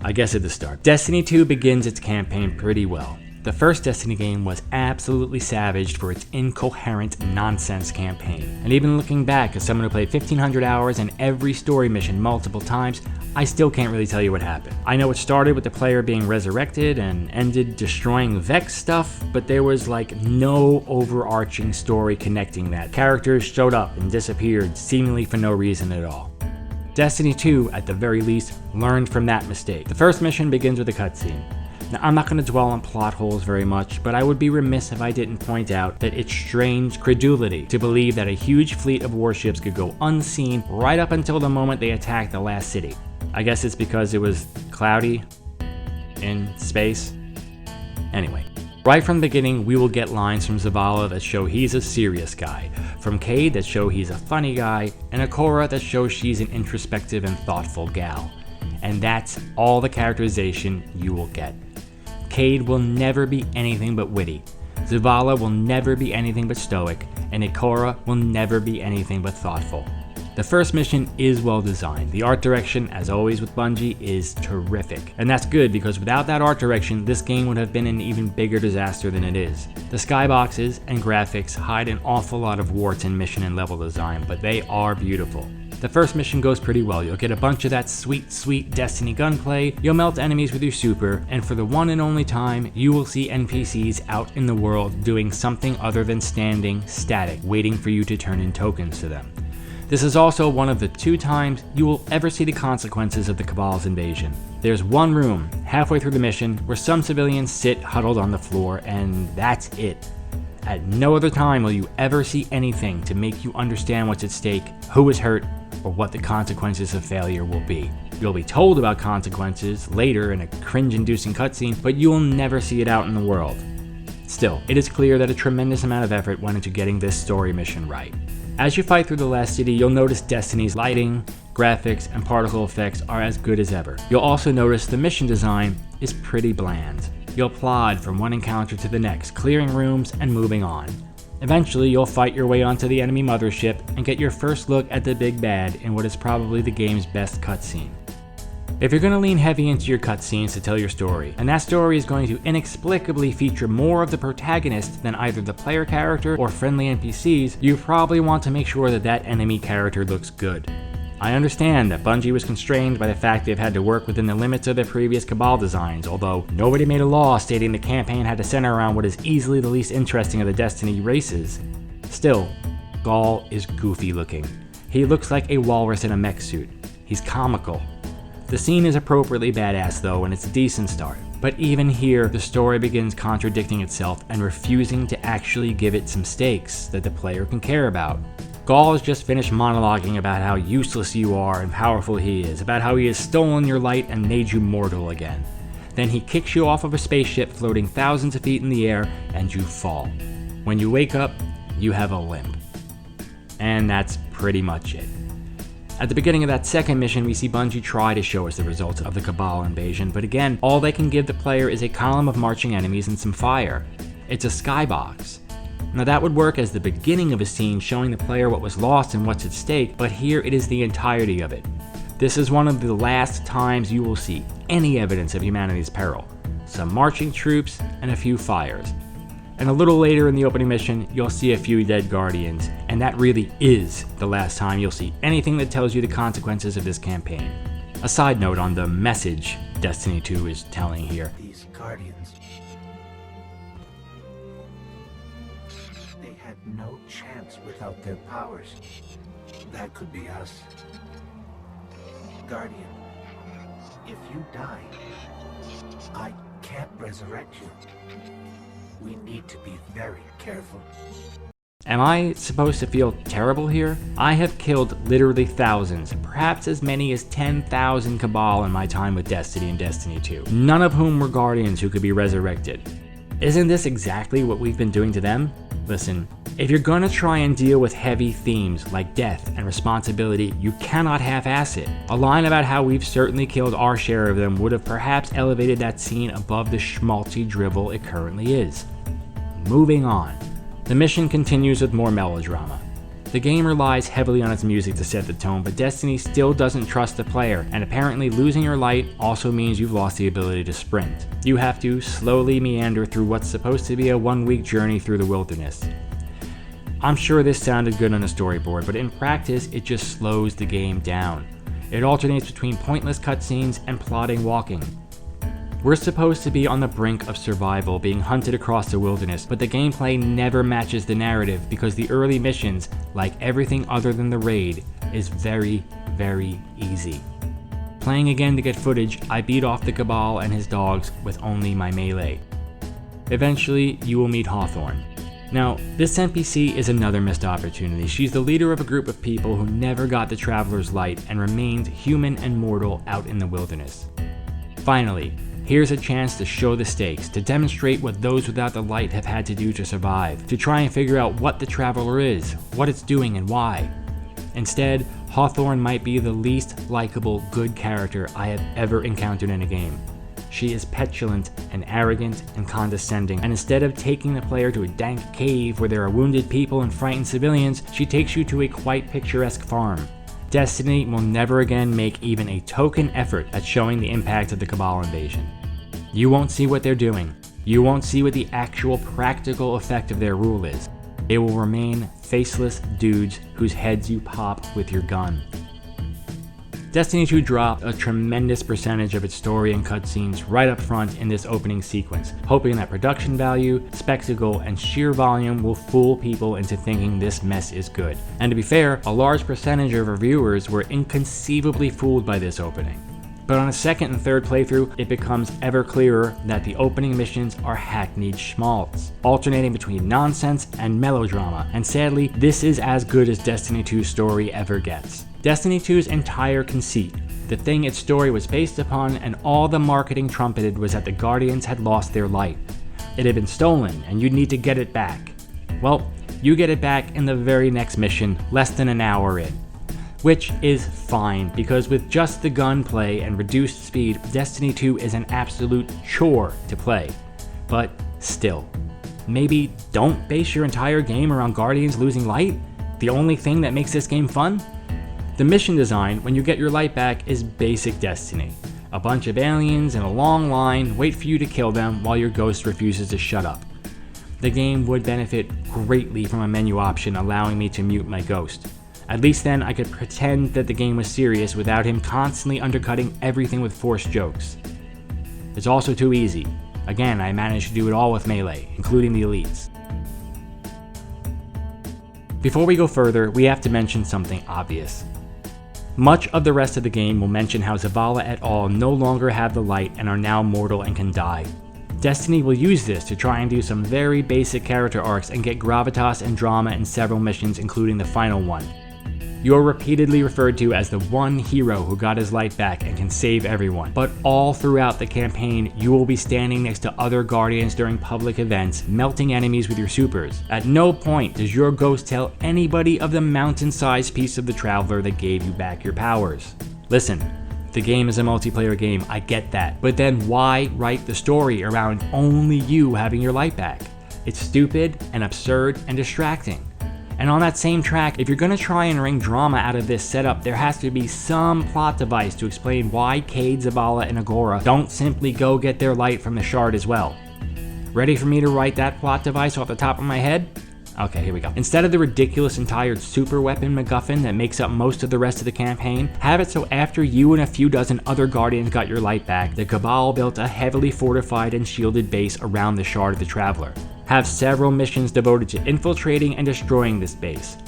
I guess at the start. Destiny 2 begins its campaign pretty well. The first Destiny game was absolutely savaged for its incoherent nonsense campaign. And even looking back as someone who played 1,500 hours and every story mission multiple times, I still can't really tell you what happened. I know it started with the player being resurrected and ended destroying Vex stuff, but there was like no overarching story connecting that. Characters showed up and disappeared seemingly for no reason at all. Destiny 2, at the very least, learned from that mistake. The first mission begins with a cutscene. Now, I'm not going to dwell on plot holes very much, but I would be remiss if I didn't point out that it strains credulity to believe that a huge fleet of warships could go unseen right up until the moment they attacked the last city. I guess it's because it was cloudy in space. Anyway, right from the beginning, we will get lines from Zavala that show he's a serious guy, from Cayde that show he's a funny guy, and Ikora that shows she's an introspective and thoughtful gal. And that's all the characterization you will get. Cayde will never be anything but witty, Zavala will never be anything but stoic, and Ikora will never be anything but thoughtful. The first mission is well designed. The art direction, as always with Bungie, is terrific. And that's good because without that art direction, this game would have been an even bigger disaster than it is. The skyboxes and graphics hide an awful lot of warts in mission and level design, but they are beautiful. The first mission goes pretty well. You'll get a bunch of that sweet Destiny gunplay, you'll melt enemies with your super, and for the one and only time, you will see NPCs out in the world doing something other than standing static, waiting for you to turn in tokens to them. This is also one of the 2 times you will ever see the consequences of the Cabal's invasion. There's one room, halfway through the mission, where some civilians sit huddled on the floor, and that's it. At no other time will you ever see anything to make you understand what's at stake, who is hurt, or what the consequences of failure will be. You'll be told about consequences later in a cringe-inducing cutscene, but you will never see it out in the world. Still, it is clear that a tremendous amount of effort went into getting this story mission right. As you fight through the last city, you'll notice Destiny's lighting, graphics, and particle effects are as good as ever. You'll also notice the mission design is pretty bland. You'll plod from one encounter to the next, clearing rooms and moving on. Eventually, you'll fight your way onto the enemy mothership and get your first look at the big bad in what is probably the game's best cutscene. If you're going to lean heavy into your cutscenes to tell your story, and that story is going to inexplicably feature more of the protagonist than either the player character or friendly NPCs, you probably want to make sure that that enemy character looks good. I understand that Bungie was constrained by the fact they've had to work within the limits of their previous Cabal designs, although nobody made a law stating the campaign had to center around what is easily the least interesting of the Destiny races. Still, Gaul is goofy looking. He looks like a walrus in a mech suit. He's comical. The scene is appropriately badass though, and it's a decent start. But even here, the story begins contradicting itself and refusing to actually give it some stakes that the player can care about. Gaul has just finished monologuing about how useless you are and powerful he is, about how he has stolen your light and made you mortal again. Then he kicks you off of a spaceship floating thousands of feet in the air, and you fall. When you wake up, you have a limp. And that's pretty much it. At the beginning of that second mission, we see Bungie try to show us the results of the Cabal invasion, but again, all they can give the player is a column of marching enemies and some fire. It's a skybox. Now that would work as the beginning of a scene showing the player what was lost and what's at stake, but here it is the entirety of it. This is one of the last times you will see any evidence of humanity's peril. Some marching troops and a few fires. And a little later in the opening mission, you'll see a few dead Guardians, and that really is the last time you'll see anything that tells you the consequences of this campaign. A side note on the message Destiny 2 is telling here. These Guardians, they had no chance without their powers. That could be us. Guardian, if you die, I can't resurrect you. We need to be very careful. Am I supposed to feel terrible here? I have killed literally thousands, perhaps as many as 10,000 Cabal in my time with Destiny and Destiny 2, none of whom were Guardians who could be resurrected. Isn't this exactly what we've been doing to them? Listen, if you're gonna try and deal with heavy themes like death and responsibility, you cannot half-ass it. A line about how we've certainly killed our share of them would have perhaps elevated that scene above the schmaltzy drivel it currently is. Moving on. The mission continues with more melodrama. The game relies heavily on its music to set the tone, but Destiny still doesn't trust the player, and apparently losing your light also means you've lost the ability to sprint. You have to slowly meander through what's supposed to be a one-week journey through the wilderness. I'm sure this sounded good on a storyboard, but in practice it just slows the game down. It alternates between pointless cutscenes and plodding walking. We're supposed to be on the brink of survival, being hunted across the wilderness, but the gameplay never matches the narrative because the early missions, like everything other than the raid, is very, very easy. Playing again to get footage, I beat off the Cabal and his dogs with only my melee. Eventually, you will meet Hawthorne. Now, this NPC is another missed opportunity. She's the leader of a group of people who never got the Traveler's Light and remained human and mortal out in the wilderness. Finally, here's a chance to show the stakes, to demonstrate what those without the light have had to do to survive, to try and figure out what the Traveler is, what it's doing and why. Instead, Hawthorne might be the least likable good character I have ever encountered in a game. She is petulant and arrogant and condescending, and instead of taking the player to a dank cave where there are wounded people and frightened civilians, she takes you to a quite picturesque farm. Destiny will never again make even a token effort at showing the impact of the Cabal invasion. You won't see what they're doing. You won't see what the actual practical effect of their rule is. They will remain faceless dudes whose heads you pop with your gun. Destiny 2 dropped a tremendous percentage of its story and cutscenes right up front in this opening sequence, hoping that production value, spectacle, and sheer volume will fool people into thinking this mess is good. And to be fair, a large percentage of reviewers were inconceivably fooled by this opening. But on a second and third playthrough, it becomes ever clearer that the opening missions are hackneyed schmaltz, alternating between nonsense and melodrama, and sadly, this is as good as Destiny 2's story ever gets. Destiny 2's entire conceit, the thing its story was based upon and all the marketing trumpeted, was that the Guardians had lost their light. It had been stolen and you'd need to get it back. Well, you get it back in the very next mission, less than an hour in. Which is fine, because with just the gunplay and reduced speed, Destiny 2 is an absolute chore to play. But still, maybe don't base your entire game around Guardians losing light? The only thing that makes this game fun? The mission design, when you get your light back, is basic Destiny. A bunch of aliens in a long line wait for you to kill them while your ghost refuses to shut up. The game would benefit greatly from a menu option allowing me to mute my ghost. At least then I could pretend that the game was serious without him constantly undercutting everything with forced jokes. It's also too easy. Again, I managed to do it all with melee, including the elites. Before we go further, we have to mention something obvious. Much of the rest of the game will mention how Zavala et al. No longer have the light and are now mortal and can die. Destiny will use this to try and do some very basic character arcs and get gravitas and drama in several missions, including the final one. You're repeatedly referred to as the one hero who got his light back and can save everyone, but all throughout the campaign, you will be standing next to other Guardians during public events, melting enemies with your supers. At no point does your ghost tell anybody of the mountain-sized piece of the Traveler that gave you back your powers. Listen, the game is a multiplayer game, I get that, but then why write the story around only you having your light back? It's stupid and absurd and distracting. And on that same track, if you're going to try and wring drama out of this setup, there has to be some plot device to explain why Cade, Zavala, and Agora don't simply go get their light from the shard as well. Ready for me to write that plot device off the top of my head? Okay, here we go. Instead of the ridiculous and tired super weapon MacGuffin that makes up most of the rest of the campaign, have it so after you and a few dozen other Guardians got your light back, the Cabal built a heavily fortified and shielded base around the Shard of the Traveler. Have several missions devoted to infiltrating and destroying this base.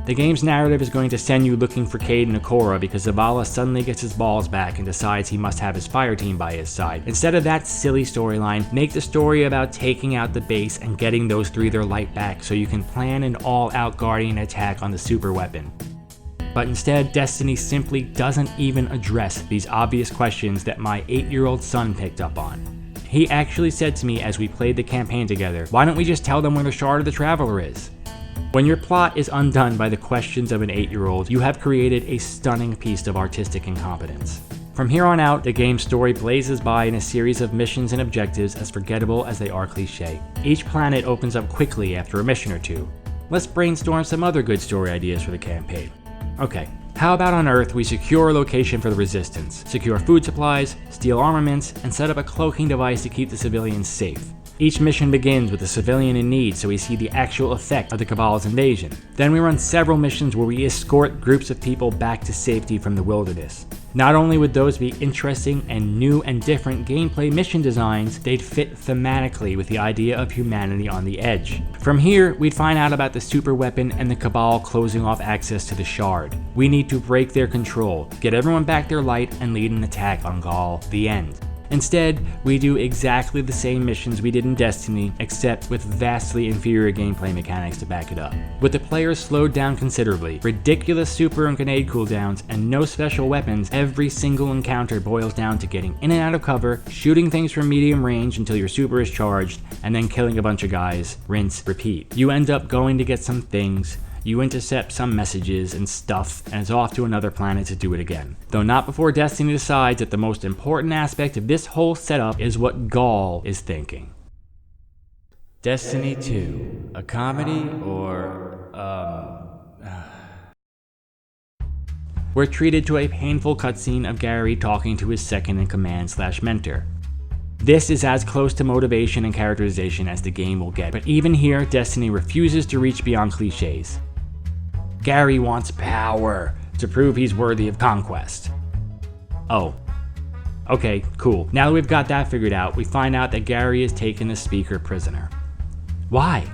The game's narrative is going to send you looking for Cade and Agora because Zavala suddenly gets his balls back and decides he must have his fire team by his side. Instead of that silly storyline, make the story about taking out the base and getting those three their light back so you can plan an all-out Guardian attack on the super weapon. But instead, Destiny simply doesn't even address these obvious questions that my 8-year-old son picked up on. He actually said to me as we played the campaign together, "Why don't we just tell them where the Shard of the Traveler is?" When your plot is undone by the questions of an 8-year-old, you have created a stunning piece of artistic incompetence. From here on out, the game's story blazes by in a series of missions and objectives as forgettable as they are cliché. Each planet opens up quickly after a mission or two. Let's brainstorm some other good story ideas for the campaign. Okay, how about on Earth we secure a location for the Resistance, secure food supplies, steal armaments, and set up a cloaking device to keep the civilians safe. Each mission begins with a civilian in need so we see the actual effect of the Cabal's invasion. Then we run several missions where we escort groups of people back to safety from the wilderness. Not only would those be interesting and new and different gameplay mission designs, they'd fit thematically with the idea of humanity on the edge. From here, we'd find out about the super weapon and the Cabal closing off access to the Shard. We need to break their control, get everyone back their light, and lead an attack on Gaul. The end. Instead, we do exactly the same missions we did in Destiny, except with vastly inferior gameplay mechanics to back it up. With the players slowed down considerably, ridiculous super and grenade cooldowns, and no special weapons, every single encounter boils down to getting in and out of cover, shooting things from medium range until your super is charged, and then killing a bunch of guys. Rinse, repeat. You end up going to get some things, you intercept some messages and stuff, and it's off to another planet to do it again. Though not before Destiny decides that the most important aspect of this whole setup is what Gaul is thinking. Destiny 2, a comedy or, we're treated to a painful cutscene of Gary talking to his second-in-command/mentor. This is as close to motivation and characterization as the game will get, but even here, Destiny refuses to reach beyond cliches. Gary wants power to prove he's worthy of conquest. Oh. Okay, cool. Now that we've got that figured out, we find out that Gary has taken the Speaker prisoner. Why?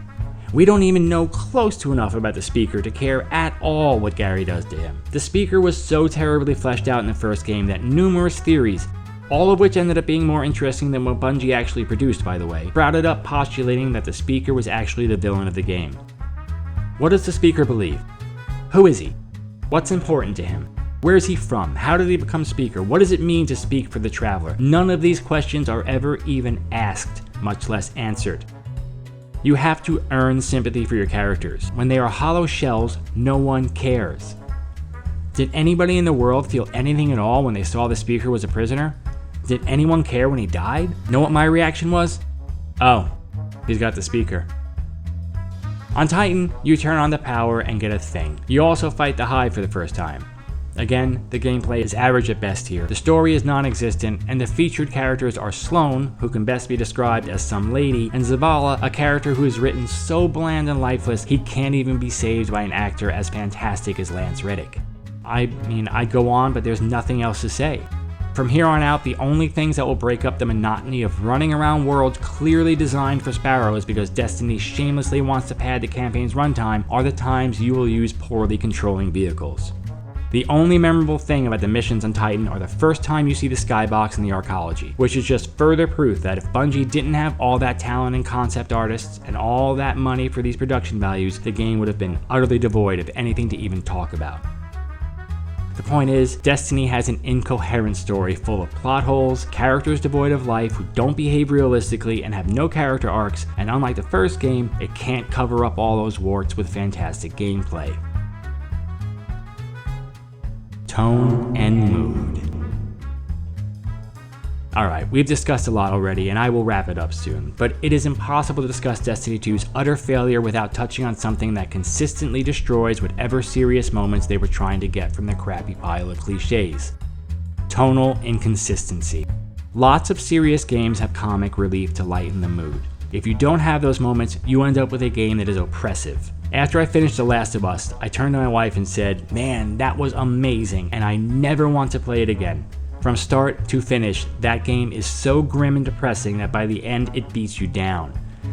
We don't even know close to enough about the Speaker to care at all what Gary does to him. The Speaker was so terribly fleshed out in the first game that numerous theories, all of which ended up being more interesting than what Bungie actually produced, by the way, sprouted up postulating that the Speaker was actually the villain of the game. What does the Speaker believe? Who is he? What's important to him? Where is he from? How did he become Speaker? What does it mean to speak for the Traveler? None of these questions are ever even asked, much less answered. You have to earn sympathy for your characters. When they are hollow shells, no one cares. Did anybody in the world feel anything at all when they saw the Speaker was a prisoner? Did anyone care when he died? Know what my reaction was? Oh, he's got the Speaker. On Titan, you turn on the power and get a thing. You also fight the Hive for the first time. Again, the gameplay is average at best here. The story is non-existent, and the featured characters are Sloane, who can best be described as some lady, and Zavala, a character who is written so bland and lifeless he can't even be saved by an actor as fantastic as Lance Reddick. I mean, I'd go on, but there's nothing else to say. From here on out, the only things that will break up the monotony of running around worlds clearly designed for Sparrows because Destiny shamelessly wants to pad the campaign's runtime are the times you will use poorly controlling vehicles. The only memorable thing about the missions on Titan are the first time you see the skybox and the arcology, which is just further proof that if Bungie didn't have all that talent and concept artists and all that money for these production values, the game would have been utterly devoid of anything to even talk about. The point is, Destiny has an incoherent story full of plot holes, characters devoid of life who don't behave realistically and have no character arcs, and unlike the first game, it can't cover up all those warts with fantastic gameplay. Tone and mood. Alright, we've discussed a lot already and I will wrap it up soon, but it is impossible to discuss Destiny 2's utter failure without touching on something that consistently destroys whatever serious moments they were trying to get from their crappy pile of cliches. Tonal inconsistency. Lots of serious games have comic relief to lighten the mood. If you don't have those moments, you end up with a game that is oppressive. After I finished The Last of Us, I turned to my wife and said, "Man, that was amazing, and I never want to play it again." From start to finish, that game is so grim and depressing that by the end it beats you down.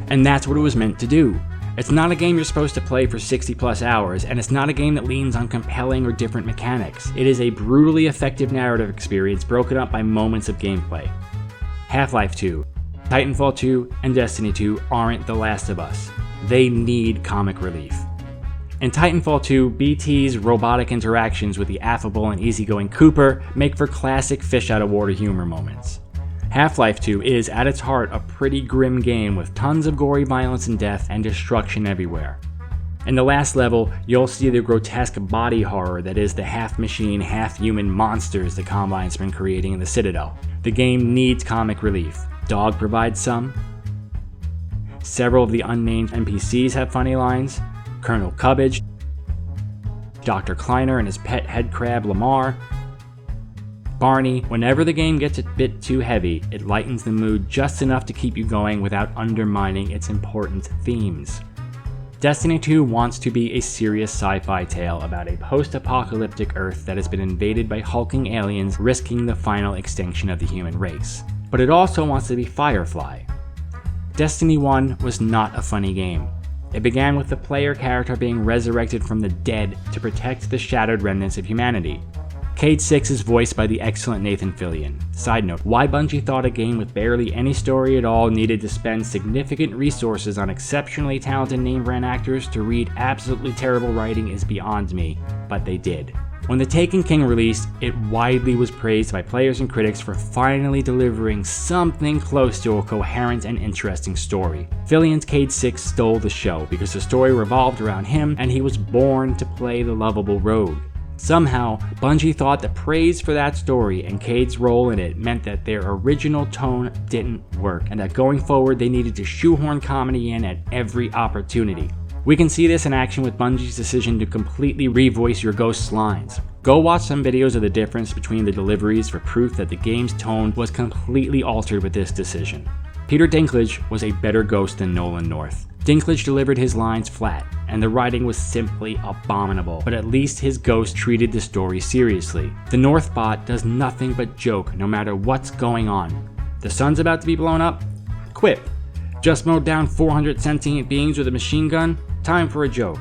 And that's what it was meant to do. It's not a game you're supposed to play for 60 plus hours, and it's not a game that leans on compelling or different mechanics. It is a brutally effective narrative experience broken up by moments of gameplay. Half-Life 2, Titanfall 2, and Destiny 2 aren't The Last of Us. They need comic relief. In Titanfall 2, BT's robotic interactions with the affable and easygoing Cooper make for classic fish-out-of-water humor moments. Half-Life 2 is, at its heart, a pretty grim game with tons of gory violence and death and destruction everywhere. In the last level, you'll see the grotesque body horror that is the half-machine, half-human monsters the Combine's been creating in the Citadel. The game needs comic relief. Dog provides some. Several of the unnamed NPCs have funny lines. Colonel Cubbage, Dr. Kleiner and his pet head crab Lamar. Barney, whenever the game gets a bit too heavy, it lightens the mood just enough to keep you going without undermining its important themes. Destiny 2 wants to be a serious sci-fi tale about a post-apocalyptic Earth that has been invaded by hulking aliens risking the final extinction of the human race. But it also wants to be Firefly. Destiny 1 was not a funny game. It began with the player character being resurrected from the dead to protect the shattered remnants of humanity. Cade 6 is voiced by the excellent Nathan Fillion. Side note, why Bungie thought a game with barely any story at all needed to spend significant resources on exceptionally talented name-brand actors to read absolutely terrible writing is beyond me, but they did. When The Taken King released, it widely was praised by players and critics for finally delivering something close to a coherent and interesting story. Fillion's Cade 6 stole the show because the story revolved around him and he was born to play the lovable rogue. Somehow, Bungie thought the praise for that story and Cade's role in it meant that their original tone didn't work, and that going forward they needed to shoehorn comedy in at every opportunity. We can see this in action with Bungie's decision to completely revoice your Ghost's lines. Go watch some videos of the difference between the deliveries for proof that the game's tone was completely altered with this decision. Peter Dinklage was a better Ghost than Nolan North. Dinklage delivered his lines flat, and the writing was simply abominable, but at least his Ghost treated the story seriously. The North bot does nothing but joke no matter what's going on. The sun's about to be blown up? Quip. Just mowed down 400 sentient beings with a machine gun? Time for a joke.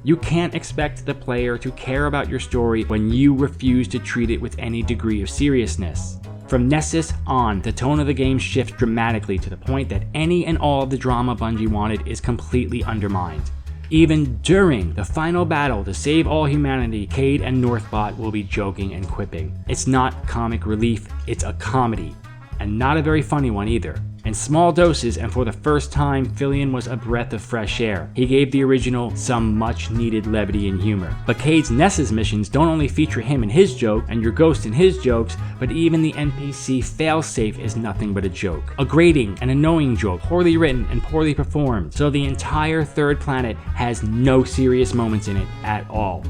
You can't expect the player to care about your story when you refuse to treat it with any degree of seriousness. From Nessus on, the tone of the game shifts dramatically to the point that any and all of the drama Bungie wanted is completely undermined. Even during the final battle to save all humanity, Cade and Northbot will be joking and quipping. It's not comic relief, it's a comedy, and not a very funny one either. In small doses, and for the first time, Fillion was a breath of fresh air. He gave the original some much needed levity and humor. But Cade's Nessus missions don't only feature him and his joke, and your Ghost and his jokes, but even the NPC failsafe is nothing but a joke. A grating and annoying joke, poorly written and poorly performed, so the entire third planet has no serious moments in it at all.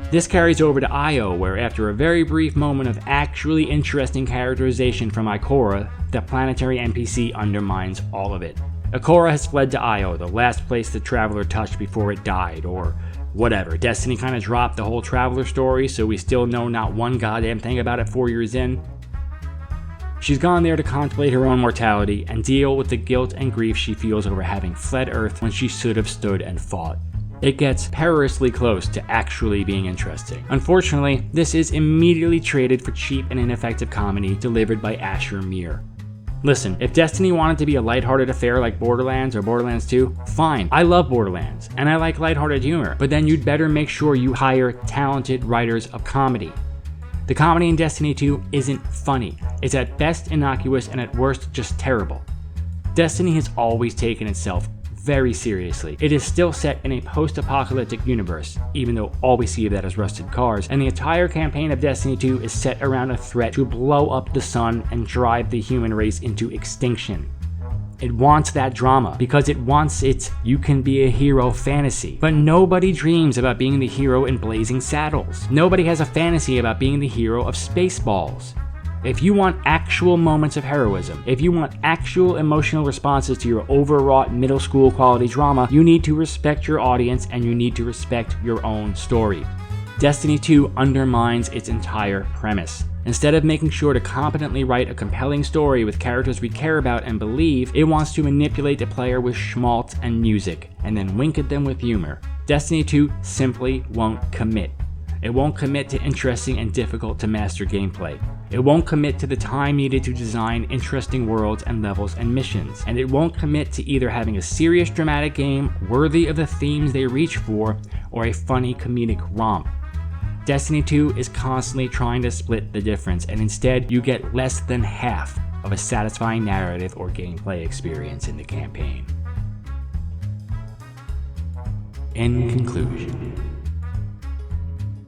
This carries over to Io, where after a very brief moment of actually interesting characterization from Ikora, the planetary NPC undermines all of it. Ikora has fled to Io, the last place the Traveler touched before it died, or whatever. Destiny kinda dropped the whole Traveler story, so we still know not one goddamn thing about it 4 years in. She's gone there to contemplate her own mortality and deal with the guilt and grief she feels over having fled Earth when she should have stood and fought. It gets perilously close to actually being interesting. Unfortunately, this is immediately traded for cheap and ineffective comedy delivered by Asher Mir. Listen, if Destiny wanted to be a lighthearted affair like Borderlands or Borderlands 2, fine. I love Borderlands, and I like lighthearted humor, but then you'd better make sure you hire talented writers of comedy. The comedy in Destiny 2 isn't funny. It's at best innocuous and at worst just terrible. Destiny has always taken itself very seriously. It is still set in a post-apocalyptic universe, even though all we see of that is rusted cars, and the entire campaign of Destiny 2 is set around a threat to blow up the sun and drive the human race into extinction. It wants that drama, because it wants its you can be a hero fantasy. But nobody dreams about being the hero in Blazing Saddles. Nobody has a fantasy about being the hero of Spaceballs. If you want actual moments of heroism, if you want actual emotional responses to your overwrought middle school quality drama, you need to respect your audience and you need to respect your own story. Destiny 2 undermines its entire premise. Instead of making sure to competently write a compelling story with characters we care about and believe, it wants to manipulate the player with schmaltz and music, and then wink at them with humor. Destiny 2 simply won't commit. It won't commit to interesting and difficult to master gameplay. It won't commit to the time needed to design interesting worlds and levels and missions. And it won't commit to either having a serious dramatic game worthy of the themes they reach for, or a funny comedic romp. Destiny 2 is constantly trying to split the difference, and instead you get less than half of a satisfying narrative or gameplay experience in the campaign. In conclusion,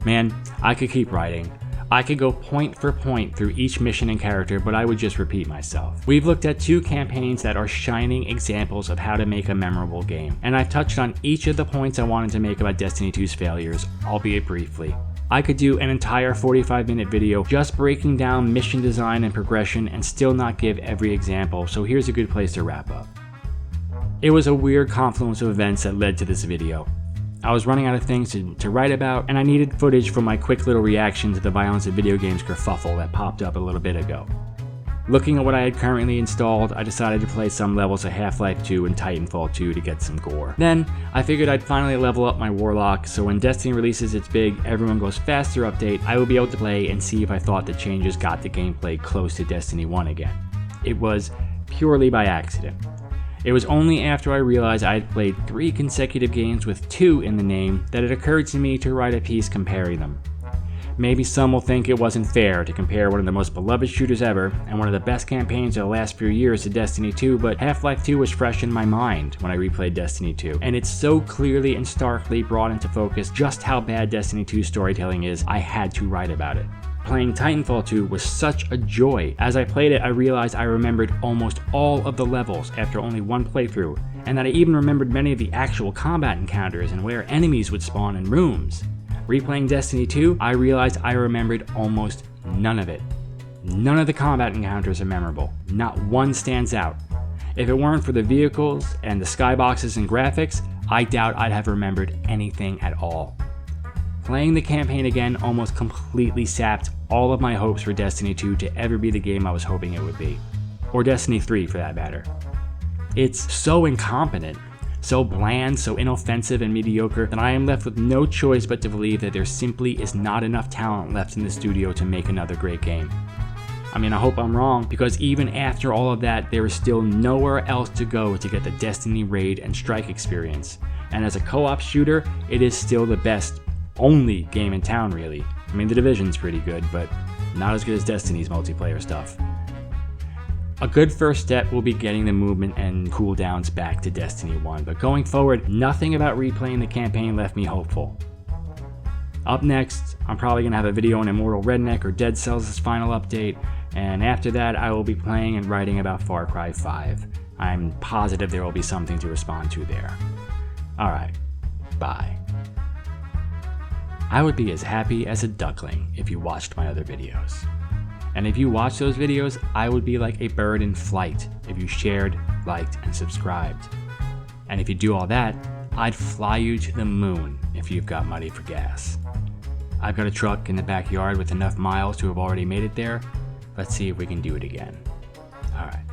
man, I could keep writing. I could go point for point through each mission and character, but I would just repeat myself. We've looked at 2 campaigns that are shining examples of how to make a memorable game, and I've touched on each of the points I wanted to make about Destiny 2's failures, albeit briefly. I could do an entire 45-minute video just breaking down mission design and progression and still not give every example, so here's a good place to wrap up. It was a weird confluence of events that led to this video. I was running out of things to write about, and I needed footage for my quick little reaction to the violence of video games kerfuffle that popped up a little bit ago. Looking at what I had currently installed, I decided to play some levels of Half-Life 2 and Titanfall 2 to get some gore. Then, I figured I'd finally level up my Warlock, so when Destiny releases its big Everyone Goes Faster update, I will be able to play and see if I thought the changes got the gameplay close to Destiny 1 again. It was purely by accident. It was only after I realized I had played 3 consecutive games with 2 in the name that it occurred to me to write a piece comparing them. Maybe some will think it wasn't fair to compare one of the most beloved shooters ever and one of the best campaigns of the last few years to Destiny 2, but Half-Life 2 was fresh in my mind when I replayed Destiny 2, and it so clearly and starkly brought into focus just how bad Destiny 2's storytelling is, I had to write about it. Playing Titanfall 2 was such a joy. As I played it, I realized I remembered almost all of the levels after only one playthrough, and that I even remembered many of the actual combat encounters and where enemies would spawn in rooms. Replaying Destiny 2, I realized I remembered almost none of it. None of the combat encounters are memorable. Not one stands out. If it weren't for the vehicles and the skyboxes and graphics, I doubt I'd have remembered anything at all. Playing the campaign again almost completely sapped all of my hopes for Destiny 2 to ever be the game I was hoping it would be. Or Destiny 3 for that matter. It's so incompetent, so bland, so inoffensive and mediocre that I am left with no choice but to believe that there simply is not enough talent left in the studio to make another great game. I mean, I hope I'm wrong, because even after all of that, there is still nowhere else to go to get the Destiny raid and strike experience. And as a co-op shooter, it is still the best, only game in town really. I mean, the Division's pretty good, but not as good as Destiny's multiplayer stuff. A good first step will be getting the movement and cooldowns back to Destiny 1, but going forward, nothing about replaying the campaign left me hopeful. Up next, I'm probably going to have a video on Immortal Redneck or Dead Cells' final update, and after that I will be playing and writing about Far Cry 5. I'm positive there will be something to respond to there. Alright, bye. I would be as happy as a duckling if you watched my other videos. And if you watch those videos, I would be like a bird in flight if you shared, liked, and subscribed. And if you do all that, I'd fly you to the moon if you've got money for gas. I've got a truck in the backyard with enough miles to have already made it there. Let's see if we can do it again. Alright.